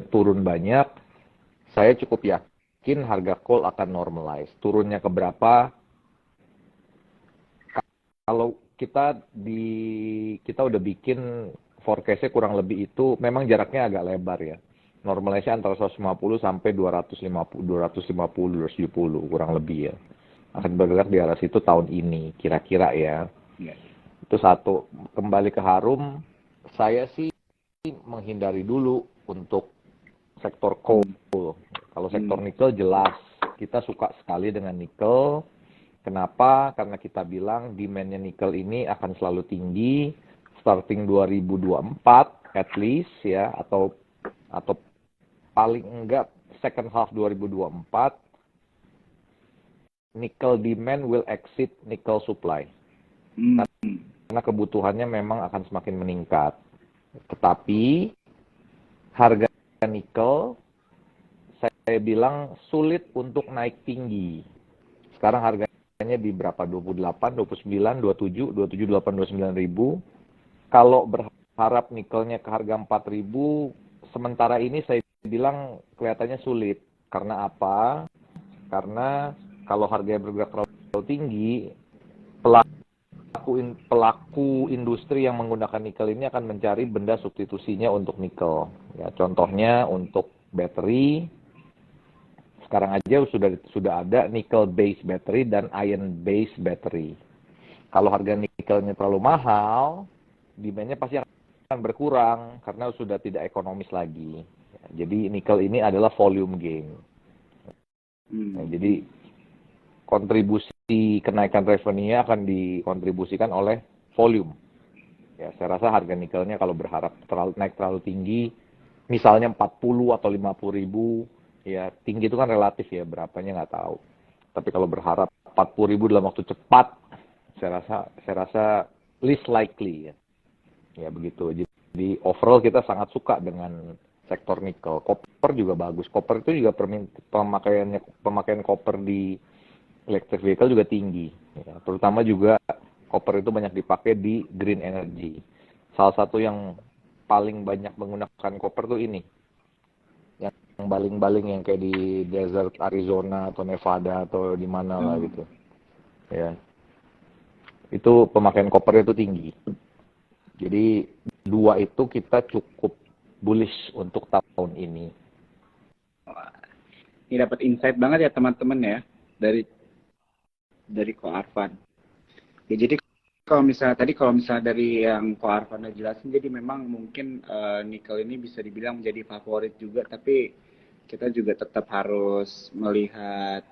S3: turun banyak. Saya cukup yakin harga coal akan normalize. Turunnya ke berapa? Kalau kita udah bikin forecast-nya kurang lebih itu, memang jaraknya agak lebar ya. Normalisasi antara 150 sampai 250, kurang lebih ya. Akan bergerak di arah situ tahun ini, kira-kira ya. Itu satu. Kembali ke Harum, saya sih menghindari dulu untuk sektor coal. Kalau sektor nikel jelas, kita suka sekali dengan nikel. Kenapa? Karena kita bilang demand-nya nikel ini akan selalu tinggi. Starting 2024 at least ya, atau paling enggak second half 2024, nickel demand will exceed nickel supply. Karena kebutuhannya memang akan semakin meningkat. Tetapi harga nikel saya bilang sulit untuk naik tinggi. Sekarang harganya di berapa? 28, 29, 27, 28, 29 ribu. Kalau berharap nikelnya ke harga 4.000, sementara ini saya bilang kelihatannya sulit. Karena apa? Karena kalau harganya bergerak terlalu tinggi, pelaku industri yang menggunakan nikel ini akan mencari benda substitusinya untuk nikel. Ya, contohnya untuk baterai, sekarang aja sudah ada nickel based battery dan iron based battery. Kalau harga nikelnya terlalu mahal, demand-nya pasti akan berkurang karena sudah tidak ekonomis lagi. Jadi nikel ini adalah volume gain. Nah, jadi kontribusi kenaikan revenue-nya akan dikontribusikan oleh volume. Ya, saya rasa harga nikelnya kalau berharap naik terlalu tinggi, misalnya 40 atau 50 ribu, ya tinggi itu kan relatif ya, berapanya nggak tahu. Tapi kalau berharap 40 ribu dalam waktu cepat, saya rasa least likely ya. Ya begitu. Jadi overall kita sangat suka dengan sektor nikel. Copper juga bagus. Copper itu juga pemakaian copper di electric vehicle juga tinggi. Ya, terutama juga copper itu banyak dipakai di green energy. Salah satu yang paling banyak menggunakan copper tuh ini. Yang baling-baling yang kayak di desert Arizona atau Nevada atau di mana lah gitu. Ya. Itu pemakaian copper itu tinggi. Jadi dua itu kita cukup bullish untuk tahun ini.
S1: Ini dapat insight banget ya teman-teman ya dari Ko Arfan. Ya, jadi kalau misalnya dari yang Ko Arfan udah jelasin, jadi memang mungkin nikel ini bisa dibilang menjadi favorit juga, tapi kita juga tetap harus melihat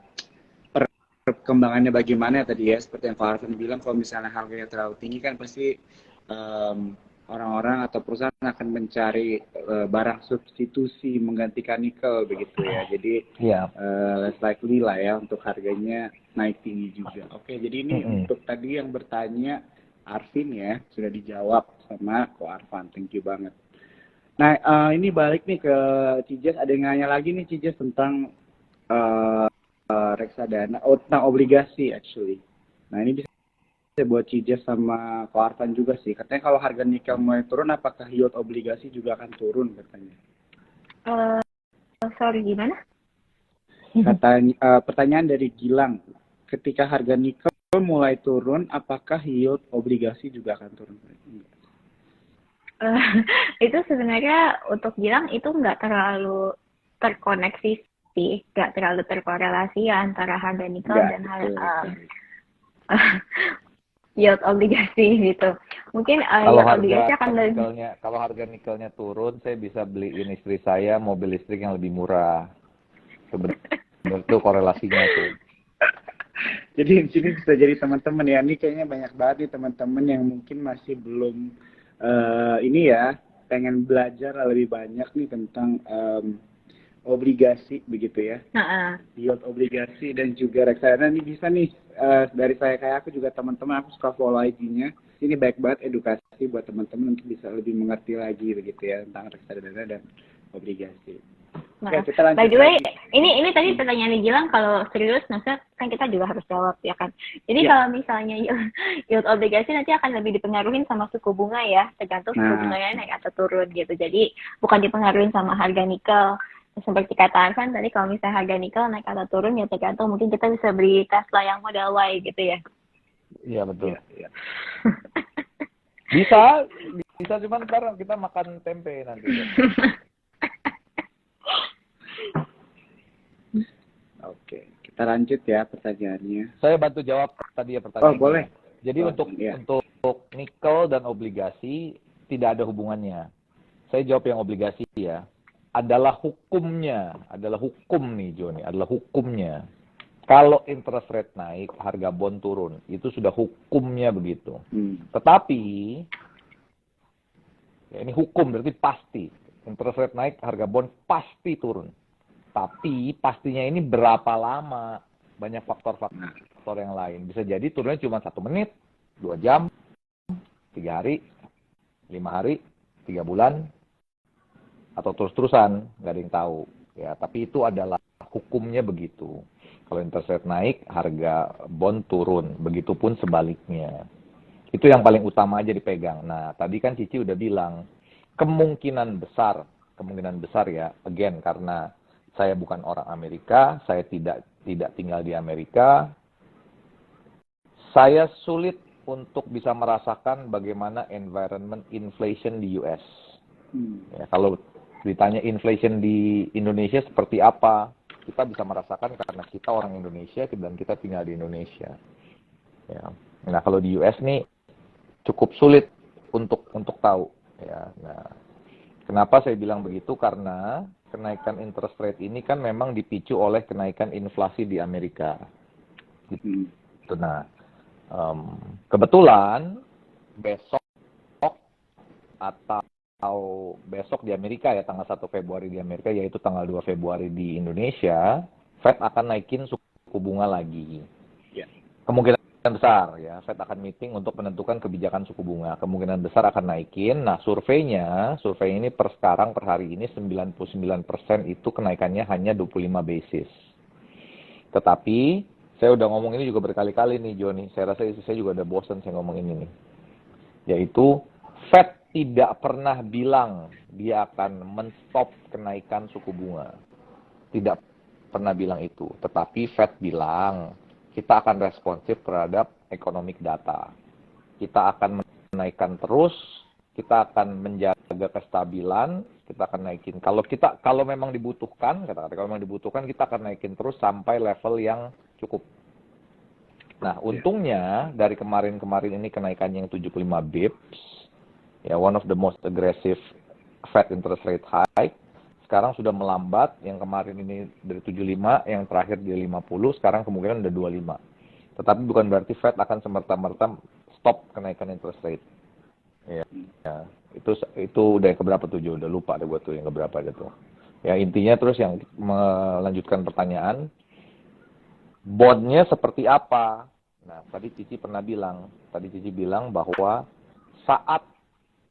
S1: perkembangannya bagaimana tadi ya, seperti yang Ko Arfan bilang, kalau misalnya harganya terlalu tinggi kan pasti orang-orang atau perusahaan akan mencari barang substitusi menggantikan nikel begitu ya. Jadi less likely lah ya untuk harganya naik tinggi juga. Oke, jadi ini untuk tadi yang bertanya Arvin ya, sudah dijawab sama Ko Arfan. Thank you banget. Nah, ini balik nih ke Cijas, ada yang nanya lagi nih Cijas tentang reksadana, tentang obligasi actually. Nah, ini bisa buat Cijas sama Ko Arfan juga sih. Katanya kalau harga nikel mulai turun, apakah yield obligasi juga akan turun katanya?
S2: Sorry, gimana?
S1: Pertanyaan dari Gilang, ketika harga nikel mulai turun, apakah yield obligasi juga akan turun?
S2: Itu sebenarnya untuk bilang itu nggak terlalu terkoneksi sih, nggak terlalu terkorelasi ya antara harga nikel
S1: Enggak,
S2: dan
S1: betul.
S2: yield obligasi gitu. Mungkin
S3: Kalau
S2: yield obligasi
S3: harga
S2: akan lebih.
S3: nikelnya turun, saya bisa beliin istri saya mobil listrik yang lebih murah. Sebenarnya itu korelasinya tuh.
S1: Jadi di sini bisa jadi teman-teman ya, ini kayaknya banyak banget nih teman-teman yang mungkin masih belum ini ya, pengen belajar lebih banyak nih tentang obligasi begitu ya. Yield obligasi dan juga reksadana ini bisa nih dari saya kayak aku juga teman-teman, aku suka follow IG-nya. Ini baik banget edukasi buat teman-teman untuk bisa lebih mengerti lagi begitu ya tentang reksadana dan obligasi.
S2: Nah,
S1: Oke, kita lanjut
S2: by the way,
S1: lagi.
S2: ini tadi pertanyaan Gilang kalau serius, maksudnya kan kita juga harus jawab ya kan. Jadi
S1: Ya.
S2: kalau misalnya yield obligasi nanti akan lebih dipengaruhin sama suku bunga ya, tergantung suku bunganya naik atau turun gitu. Jadi bukan dipengaruhin sama harga nikel. Seperti kata Arfan tadi, kalau misalnya harga nikel naik atau turun ya tergantung, mungkin kita bisa beli Tesla yang model Y gitu ya.
S3: Iya betul.
S1: Ya.
S3: Bisa cuman sekarang kita makan tempe nanti.
S1: Oke, kita lanjut ya pertanyaannya.
S3: Saya bantu jawab tadi ya pertanyaannya.
S1: Oh, boleh.
S3: Jadi untuk nikel dan obligasi tidak ada hubungannya. Saya jawab yang obligasi ya. Adalah hukumnya, adalah hukum nih Joni, adalah hukumnya. Kalau interest rate naik, harga bond turun. Itu sudah hukumnya begitu. Tetapi, ya ini hukum berarti pasti. Interest rate naik, harga bond pasti turun. Tapi pastinya ini berapa lama? Banyak faktor-faktor yang lain. Bisa jadi turunnya cuma 1 menit, 2 jam, 3 hari, 5 hari, 3 bulan, atau terus-terusan, nggak ada yang tahu. Ya, tapi itu adalah hukumnya begitu. Kalau interest rate naik, harga bond turun. Begitupun sebaliknya. Itu yang paling utama aja dipegang. Nah, tadi kan Cici udah bilang, kemungkinan besar ya, again, karena saya bukan orang Amerika, saya tidak tinggal di Amerika, saya sulit untuk bisa merasakan bagaimana environment inflation di US. Ya, kalau ditanya inflation di Indonesia seperti apa, kita bisa merasakan karena kita orang Indonesia dan kita tinggal di Indonesia. Ya. Nah, kalau di US nih cukup sulit untuk tahu. Ya. Nah, kenapa saya bilang begitu? Karena kenaikan interest rate ini kan memang dipicu oleh kenaikan inflasi di Amerika. Gitu. Nah, kebetulan besok atau besok di Amerika ya, tanggal 1 Februari di Amerika, yaitu tanggal 2 Februari di Indonesia, Fed akan naikin suku bunga lagi. Kemungkinan besar ya, Fed akan meeting untuk menentukan kebijakan suku bunga. Kemungkinan besar akan naikin. Nah, survei ini per hari ini 99% itu kenaikannya hanya 25 basis. Tetapi saya udah ngomong ini juga berkali-kali nih Joni. Saya rasa saya juga udah bosan saya ngomong ini nih. Yaitu Fed tidak pernah bilang dia akan men-stop kenaikan suku bunga. Tidak pernah bilang itu. Tetapi Fed bilang kita akan responsif terhadap economic data. Kita akan menaikkan terus, kita akan menjaga kestabilan, kita akan naikin. Kalau memang dibutuhkan, kalau memang dibutuhkan kita akan naikin terus sampai level yang cukup. Nah, untungnya dari kemarin ini kenaikannya yang 75 bips, ya one of the most aggressive Fed interest rate hike. Sekarang sudah melambat, yang kemarin ini dari 75, yang terakhir di 50, sekarang kemungkinan udah 25. Tetapi bukan berarti Fed akan semerta-merta stop kenaikan interest rate. Ya, itu udah yang keberapa tuh, udah lupa deh gue tuh yang keberapa ada tuh. Ya, intinya terus yang melanjutkan pertanyaan, bondnya seperti apa? Nah, tadi Cici bilang bahwa saat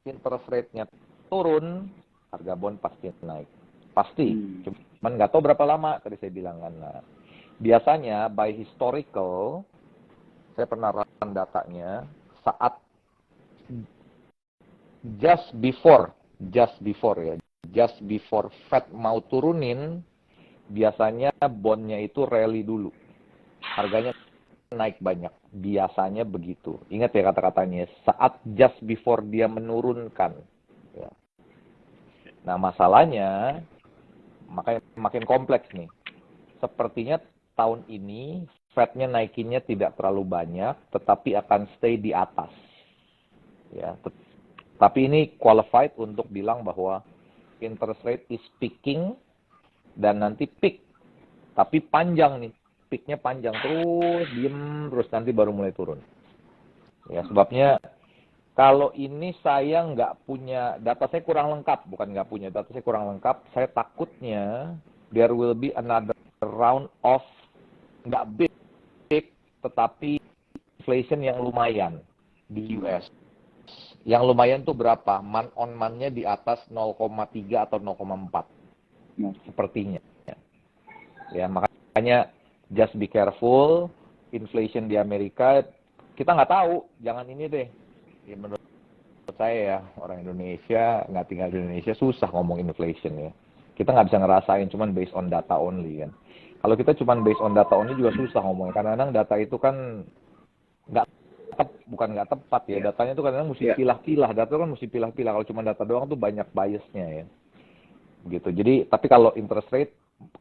S3: interest rate-nya turun, harga bond pasti naik. Pasti. Cuman nggak tahu berapa lama, tadi saya bilang kan. Nah, biasanya by historical, saya pernah run datanya saat just before Fed mau turunin, biasanya bondnya itu rally dulu, harganya naik banyak, biasanya begitu. Ingat ya kata-katanya, saat just before dia menurunkan. Ya. Nah masalahnya makin kompleks nih. Sepertinya tahun ini Fed-nya naikinnya tidak terlalu banyak, tetapi akan stay di atas. Ya, tapi ini qualified untuk bilang bahwa interest rate is peaking dan nanti peak. Tapi panjang nih, peaknya panjang terus, diem terus nanti baru mulai turun. Ya, sebabnya kalau ini saya nggak punya, data saya kurang lengkap, bukan nggak punya, data saya kurang lengkap, saya takutnya there will be another round of nggak big, tetapi inflation yang lumayan di US. Yang lumayan tuh berapa? Month on month-nya di atas 0,3 atau 0,4. Sepertinya. Ya, makanya just be careful. Inflation di Amerika, kita nggak tahu. Jangan ini deh. Ya, menurut saya ya, orang Indonesia, nggak tinggal di Indonesia, susah ngomong inflation ya. Kita nggak bisa ngerasain, cuman based on data only kan. Kalau kita cuman based on data only juga susah ngomongnya. Kadang-kadang data itu kan bukan nggak tepat ya, datanya itu kadang-kadang mesti pilah-pilah, data kan mesti pilah-pilah, kalau cuma data doang tuh banyak biasnya ya, gitu. Jadi, tapi kalau interest rate,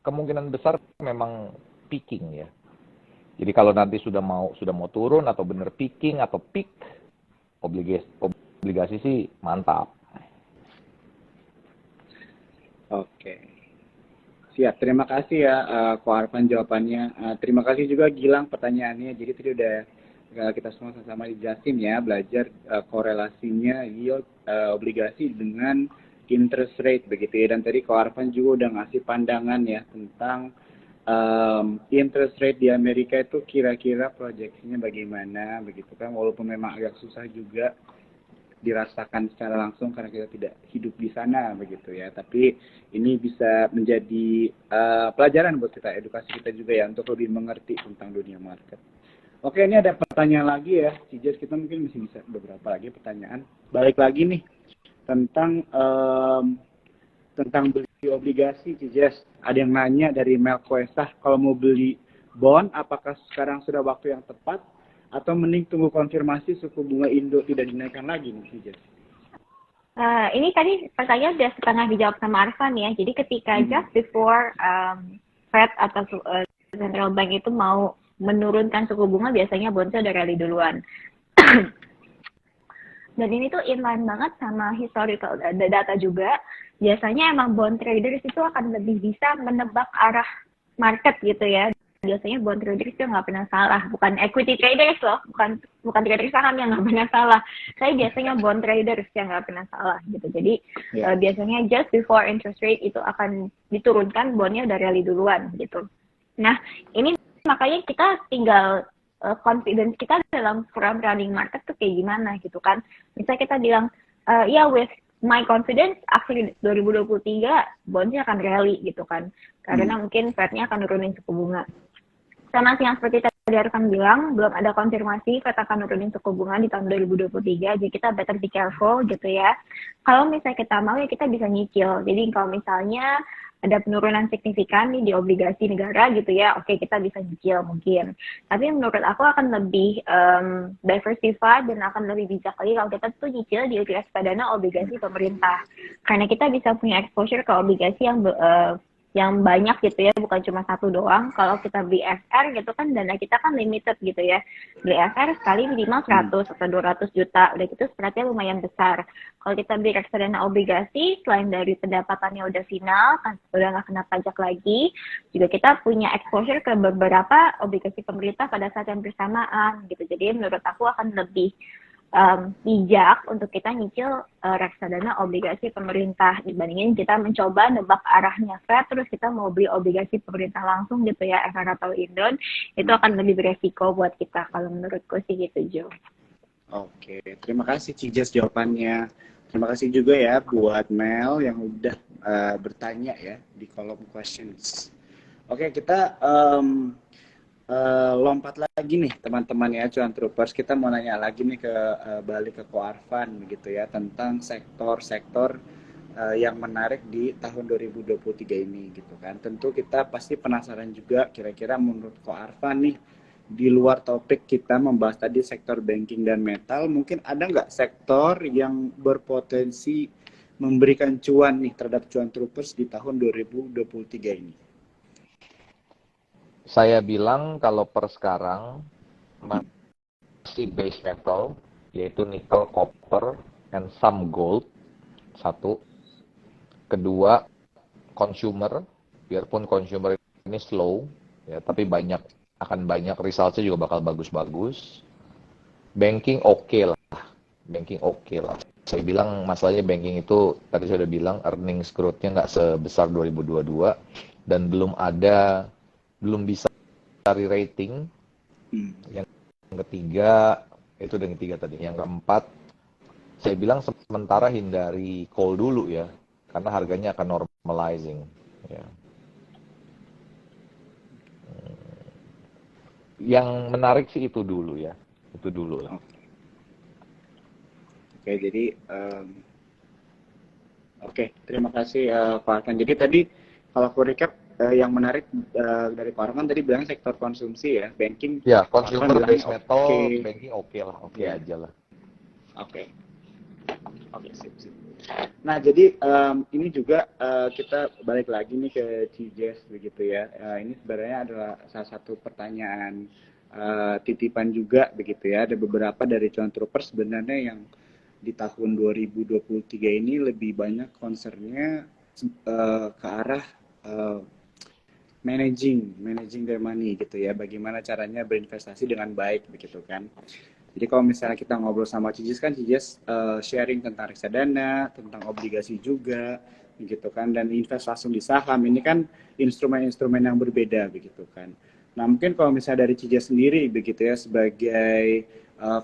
S3: kemungkinan besar memang peaking ya. Jadi kalau nanti sudah mau turun, atau bener peaking, atau peak, obligasi sih mantap.
S1: Oke. Siap, terima kasih ya Ko Arfan jawabannya. Terima kasih juga Gilang pertanyaannya, jadi tadi udah kita semua sama-sama dijelasin ya, belajar korelasinya yield obligasi dengan interest rate begitu ya. Dan tadi Ko Arfan juga udah ngasih pandangan ya tentang interest rate di Amerika itu kira-kira proyeksinya bagaimana begitu kan, walaupun memang agak susah juga dirasakan secara langsung karena kita tidak hidup di sana begitu ya, tapi ini bisa menjadi pelajaran buat kita, edukasi kita juga ya untuk lebih mengerti tentang dunia market. Oke, ini ada pertanyaan lagi ya, Cijes, kita mungkin masih bisa beberapa lagi pertanyaan. Balik lagi nih tentang beli obligasi, Cijes. Ada yang nanya dari Mel Koesah, kalau mau beli bond, apakah sekarang sudah waktu yang tepat atau mending tunggu konfirmasi suku bunga Indo tidak dinaikkan lagi nih, Cijes?
S2: Ini tadi pertanyaan udah setengah dijawab sama Arfan ya. Jadi ketika just before Fed atau Central Bank itu mau menurunkan suku bunga, biasanya bondnya udah rally duluan. Dan ini tuh inline banget sama historical data juga. Biasanya emang bond traders itu akan lebih bisa menebak arah market gitu ya. Biasanya bond traders itu nggak pernah salah. Bukan equity traders loh, bukan trader saham yang nggak pernah salah. Saya biasanya bond traders yang nggak pernah salah gitu. Jadi biasanya just before interest rate itu akan diturunkan, bondnya udah rally duluan gitu. Nah, ini makanya kita tinggal confidence kita dalam front running market tuh kayak gimana gitu kan. Misalnya kita bilang, with my confidence, actually 2023 bondnya akan rally gitu kan. Karena mungkin Fed-nya akan nurunin suku bunga. Sama sih yang seperti tadi Arfan bilang, belum ada konfirmasi Fed akan nurunin suku bunga di tahun 2023, jadi kita better be careful gitu ya. Kalau misalnya kita mau ya kita bisa nyicil. Jadi kalau misalnya ada penurunan signifikan nih di obligasi negara gitu ya, oke kita bisa nyicil mungkin. Tapi menurut aku akan lebih diversified dan akan lebih bijak lagi kalau kita tuh nyicil di reksadana obligasi pemerintah. Karena kita bisa punya exposure ke obligasi yang banyak gitu ya, bukan cuma satu doang. Kalau kita beli FR gitu kan dana kita kan limited gitu ya. Beli FR sekali minimal 100 atau 200 juta, udah gitu spreadnya lumayan besar. Kalau kita beli reksadana obligasi, selain dari pendapatannya udah final, kan udah nggak kena pajak lagi, juga kita punya exposure ke beberapa obligasi pemerintah pada saat yang bersamaan gitu. Jadi menurut aku akan lebih bijak untuk kita nyicil reksadana obligasi pemerintah dibandingin kita mencoba nebak arahnya Fed terus kita mau beli obligasi pemerintah langsung gitu ya, FR atau Indon, itu akan lebih beresiko buat kita kalau menurutku sih gitu Jo.
S1: Oke, terima kasih Cijes jawabannya. Terima kasih juga ya buat Mel yang udah bertanya ya di kolom questions. Oke, kita lompat lagi lagi nih teman-teman ya cuan troopers, kita mau nanya lagi nih ke balik ke Ko Arfan begitu ya tentang sektor-sektor yang menarik di tahun 2023 ini gitu kan. Tentu kita pasti penasaran juga kira-kira menurut Ko Arfan nih, di luar topik kita membahas tadi sektor banking dan metal, mungkin ada nggak sektor yang berpotensi memberikan cuan nih terhadap cuan troopers di tahun 2023 ini?
S3: Saya bilang kalau per sekarang masih base metal, yaitu nickel, copper, and some gold. Satu. Kedua, consumer. Biarpun consumer ini slow, ya, tapi akan banyak results-nya juga bakal bagus-bagus. Banking oke lah. Saya bilang masalahnya banking itu, tadi saya udah bilang, earnings growth-nya nggak sebesar 2022, dan belum bisa cari rating. Yang ketiga, itu yang ketiga tadi. Yang keempat, saya bilang sementara hindari coal dulu ya, karena harganya akan normalizing. Ya. Yang menarik sih itu dulu ya, itu dulu lah.
S1: Oke, jadi terima kasih Pak Arfan. Jadi tadi kalau aku recap, yang menarik dari Pak Arfan tadi bilang sektor konsumsi ya, banking.
S3: Ya, consumer base metal,
S1: okay.
S3: banking oke lah, oke aja lah.
S1: Oke, sip. Nah, jadi ini juga kita balik lagi nih ke Cijes begitu ya. Ini sebenarnya adalah salah satu pertanyaan titipan juga begitu ya. Ada beberapa dari cuan troopers sebenarnya yang di tahun 2023 ini lebih banyak concernnya ke arah managing their money gitu ya. Bagaimana caranya berinvestasi dengan baik begitu kan. Jadi kalau misalnya kita ngobrol sama Cijes kan, Cijes sharing tentang reksadana, tentang obligasi juga, begitu kan, dan invest langsung di saham. Ini kan instrumen-instrumen yang berbeda, begitu kan. Nah mungkin kalau misalnya dari Cijes sendiri, begitu ya, sebagai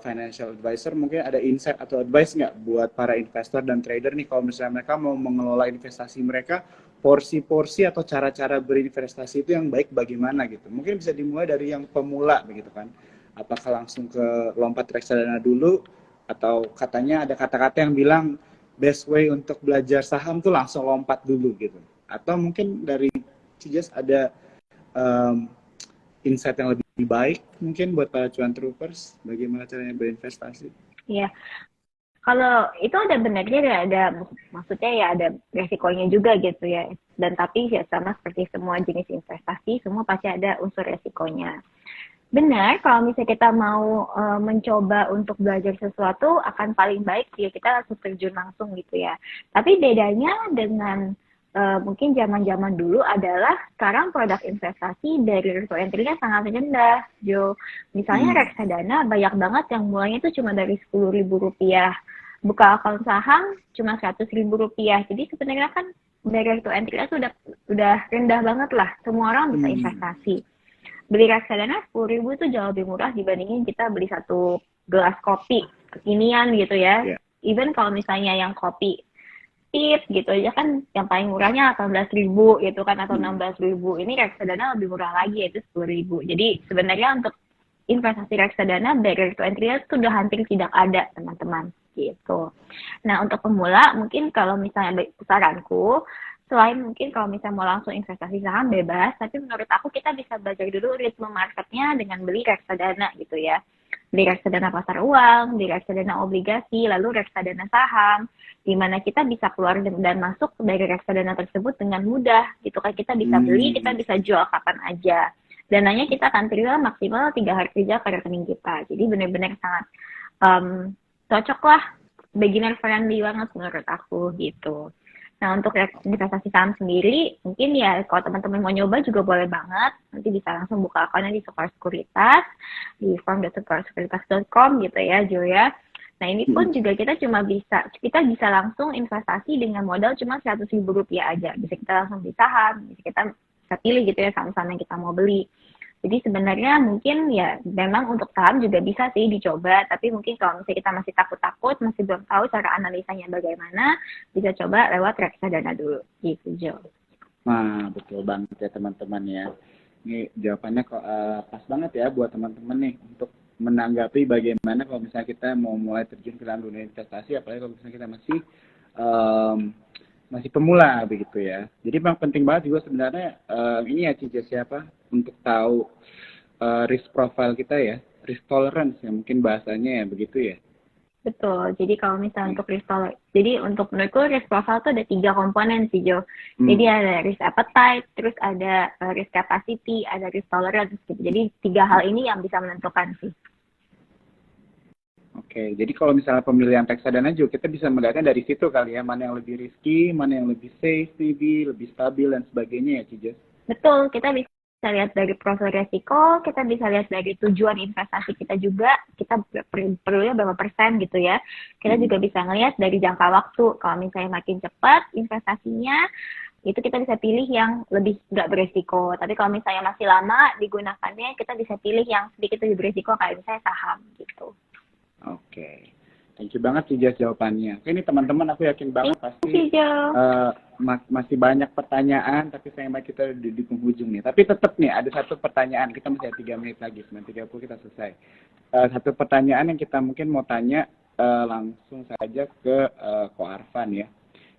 S1: financial advisor, mungkin ada insight atau advice nggak buat para investor dan trader nih, kalau misalnya mereka mau mengelola investasi mereka, porsi-porsi atau cara-cara berinvestasi itu yang baik bagaimana gitu. Mungkin bisa dimulai dari yang pemula, begitu kan. Apakah langsung ke lompat reksadana dulu, atau katanya ada kata-kata yang bilang best way untuk belajar saham tuh langsung lompat dulu gitu, atau mungkin dari Cijes ada insight yang lebih baik mungkin buat para cuan troopers bagaimana caranya berinvestasi?
S2: Iya, kalau itu ada benarnya, ada maksudnya ya ada resikonya juga gitu ya, dan tapi ya sama seperti semua jenis investasi, semua pasti ada unsur resikonya. Benar, kalau misalnya kita mau mencoba untuk belajar sesuatu, akan paling baik jika kita langsung terjun langsung gitu ya. Tapi bedanya dengan mungkin zaman-zaman dulu adalah sekarang produk investasi dari risiko entry-nya sangat rendah, Jo. Misalnya reksadana banyak banget yang mulainya itu cuma dari Rp10.000. Buka akun saham cuma Rp100.000. Jadi sebenarnya kan dari risiko entry-nya itu udah rendah banget lah. Semua orang bisa investasi. Beli reksadana 10.000 itu jauh lebih murah dibandingin kita beli satu gelas kopi kekinian gitu ya. Yeah. Even kalau misalnya yang kopi tip gitu aja kan yang paling murahnya 18.000 gitu kan, atau 16.000. Ini reksadana lebih murah lagi, yaitu 10.000. Jadi sebenarnya untuk investasi reksadana barrier to entry itu sudah hampir tidak ada, teman-teman, gitu. Nah, untuk pemula mungkin kalau misalnya saranku, selain mungkin kalau misalnya mau langsung investasi saham bebas, tapi menurut aku kita bisa belajar dulu ritme marketnya dengan beli reksadana gitu ya. Beli reksadana pasar uang, beli reksadana obligasi, lalu reksadana saham, di mana kita bisa keluar dan masuk dari reksadana tersebut dengan mudah gitu kan. Kita bisa beli, kita bisa jual kapan aja. Dananya kita akan terima maksimal 3 hari kerja ke rekening kita. Jadi benar-benar sangat cocok lah, beginner friendly banget menurut aku gitu. Nah, untuk investasi saham sendiri, mungkin ya kalau teman-teman mau nyoba juga boleh banget. Nanti bisa langsung buka akunnya di Sukor Sekuritas, di firm.sukorsekuritas.com gitu ya, Jo ya. Nah, ini pun juga kita bisa langsung investasi dengan modal cuma Rp100.000 aja. Bisa kita langsung beli saham, bisa pilih gitu ya saham-saham yang kita mau beli. Jadi sebenarnya mungkin ya memang untuk saham juga bisa sih dicoba, tapi mungkin kalau misalnya kita masih takut-takut, masih belum tahu cara analisanya bagaimana, bisa coba lewat reksadana dulu gitu, Jo.
S1: Nah, betul banget ya teman-teman ya. Ini jawabannya kok pas banget ya buat teman-teman nih untuk menanggapi bagaimana kalau misalnya kita mau mulai terjun ke dalam dunia investasi, apalagi kalau misalnya kita em, masih pemula begitu ya. Jadi memang penting banget juga sebenarnya ini ya Cijes siapa untuk tahu risk profile kita ya, risk tolerance ya mungkin bahasanya ya begitu ya.
S2: Betul. Jadi kalau misalnya untuk risk tolerance, jadi untuk menurutku risk profile itu ada 3 komponen sih Jo. Jadi ada risk appetite, terus ada risk capacity, ada risk tolerance gitu. Jadi 3 hal ini yang bisa menentukan sih.
S1: Oke, jadi kalau misalnya pemilihan reksadana juga kita bisa melihatnya dari situ kali ya, mana yang lebih risky, mana yang lebih safe, lebih stabil dan sebagainya ya Cijes.
S2: Betul, kita bisa lihat dari profil resiko, kita bisa lihat dari tujuan investasi kita juga, kita perlunya berapa persen gitu ya. Kita juga bisa ngelihat dari jangka waktu, kalau misalnya makin cepat investasinya, itu kita bisa pilih yang lebih nggak beresiko. Tapi kalau misalnya masih lama digunakannya, kita bisa pilih yang sedikit lebih beresiko, kayak misalnya saham gitu.
S1: Oke. Thank you banget sih Jas jawabannya. Oke, ini teman-teman aku yakin banget pasti masih banyak pertanyaan, tapi sayang banget kita di penghujung nih. Tapi tetap nih ada satu pertanyaan, kita masih ada 3 menit lagi, 9.30 kita selesai. Satu pertanyaan yang kita mungkin mau tanya langsung saja ke Ko Arfan ya.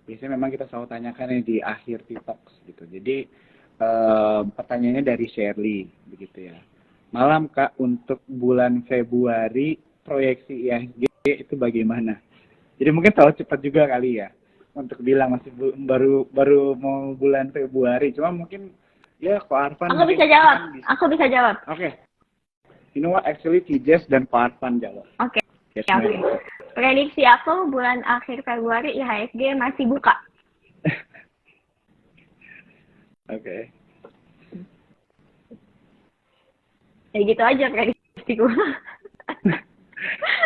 S1: Biasanya memang kita selalu tanyakan di akhir Talks gitu. Jadi pertanyaannya dari Shirley begitu ya. Malam Kak, untuk bulan Februari proyeksi IHSG itu bagaimana? Jadi mungkin terlalu cepat juga kali ya untuk bilang masih baru mau bulan Februari. Cuma mungkin ya Ko Arfan.
S2: Aku bisa jawab. Aku bisa jawab.
S1: Oke. You know what? Actually Cijes dan Ko Arfan jawab.
S2: Oke.
S1: Yes,
S2: Okay. Prediksi aku bulan akhir Februari IHSG masih buka.
S1: Oke.
S2: Ya gitu aja prediksiku.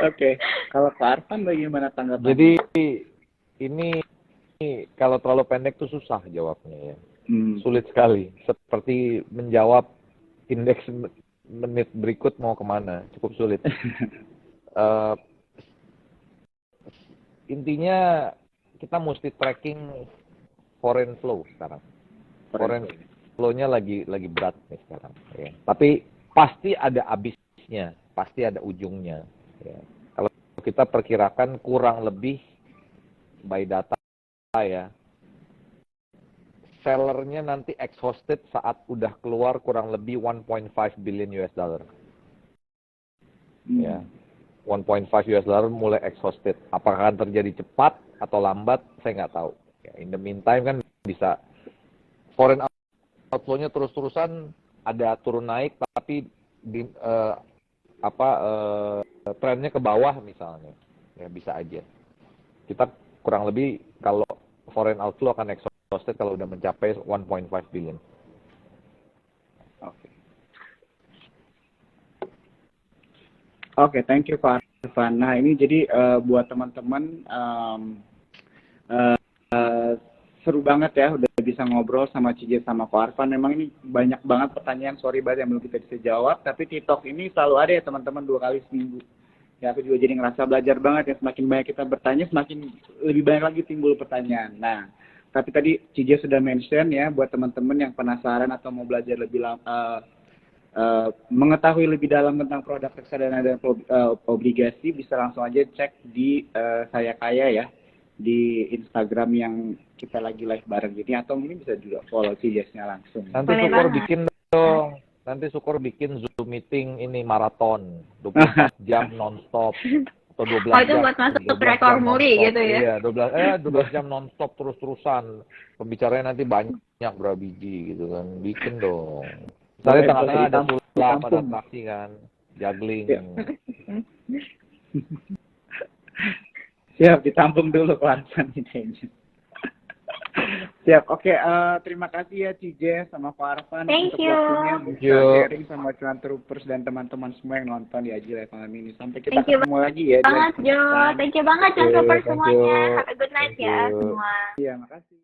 S1: Oke, kalau Ko Arfan bagaimana tanggapan?
S3: Jadi ini kalau terlalu pendek tuh susah jawabnya ya. Sulit sekali. Seperti menjawab indeks menit berikut mau kemana. Cukup sulit. Intinya kita mesti tracking foreign flow sekarang. Foreign flow-nya lagi berat nih sekarang. Ya. Tapi pasti ada habisnya, pasti ada ujungnya. Ya. Kalau kita perkirakan kurang lebih by data ya, sellernya nanti exhausted saat udah keluar kurang lebih 1.5 billion US dollar. Ya, 1.5 US dollar mulai exhausted. Apakah akan terjadi cepat atau lambat, saya nggak tahu. Ya, in the meantime kan bisa foreign outflow-nya terus-terusan ada turun naik, tapi trennya ke bawah misalnya, ya bisa aja. Kita kurang lebih kalau foreign outflow akan exhausted kalau udah mencapai 1.5 billion.
S1: Oke, thank you Pak Arfan. Nah ini jadi buat teman-teman seru banget ya udah bisa ngobrol sama Cijes sama Ko Arfan. Memang ini banyak banget pertanyaan, sorry banget yang belum kita bisa jawab. Tapi TikTok ini selalu ada ya teman-teman 2 kali seminggu. Ya aku juga jadi ngerasa belajar banget ya, semakin banyak kita bertanya semakin lebih banyak lagi timbul pertanyaan. Nah, tapi tadi Cijes sudah mention ya buat teman-teman yang penasaran atau mau belajar lebih mengetahui lebih dalam tentang produk reksadana dan obligasi bisa langsung aja cek di Saya Kaya ya, di Instagram yang kita lagi live bareng gini, atau mungkin bisa juga follow Cijesnya langsung.
S3: Nanti syukur bikin dong. Nanti syukur bikin Zoom meeting ini maraton 24 jam nonstop atau 12 jam.
S2: Oh itu buat masuk rekor muri gitu ya.
S3: Iya, 12 jam nonstop terus-terusan. Pembicaranya nanti banyak berapa biji gitu kan. Bikin dong. Misalnya tengah-tengah ada sulap, ada atraksi kan, juggling.
S1: Siap, ditampung dulu pelan-pelan ini. Siap, oke. Terima kasih ya Cijes sama Ko Arfan untuk waktunya bisa sharing sama Cuan Troopers dan teman-teman semua yang nonton di Aji Live malam ini. Sampai kita ketemu lagi ya.
S2: Thank you banget Cuan Troopers semuanya. Have a good night ya semua.
S1: Iya, makasih.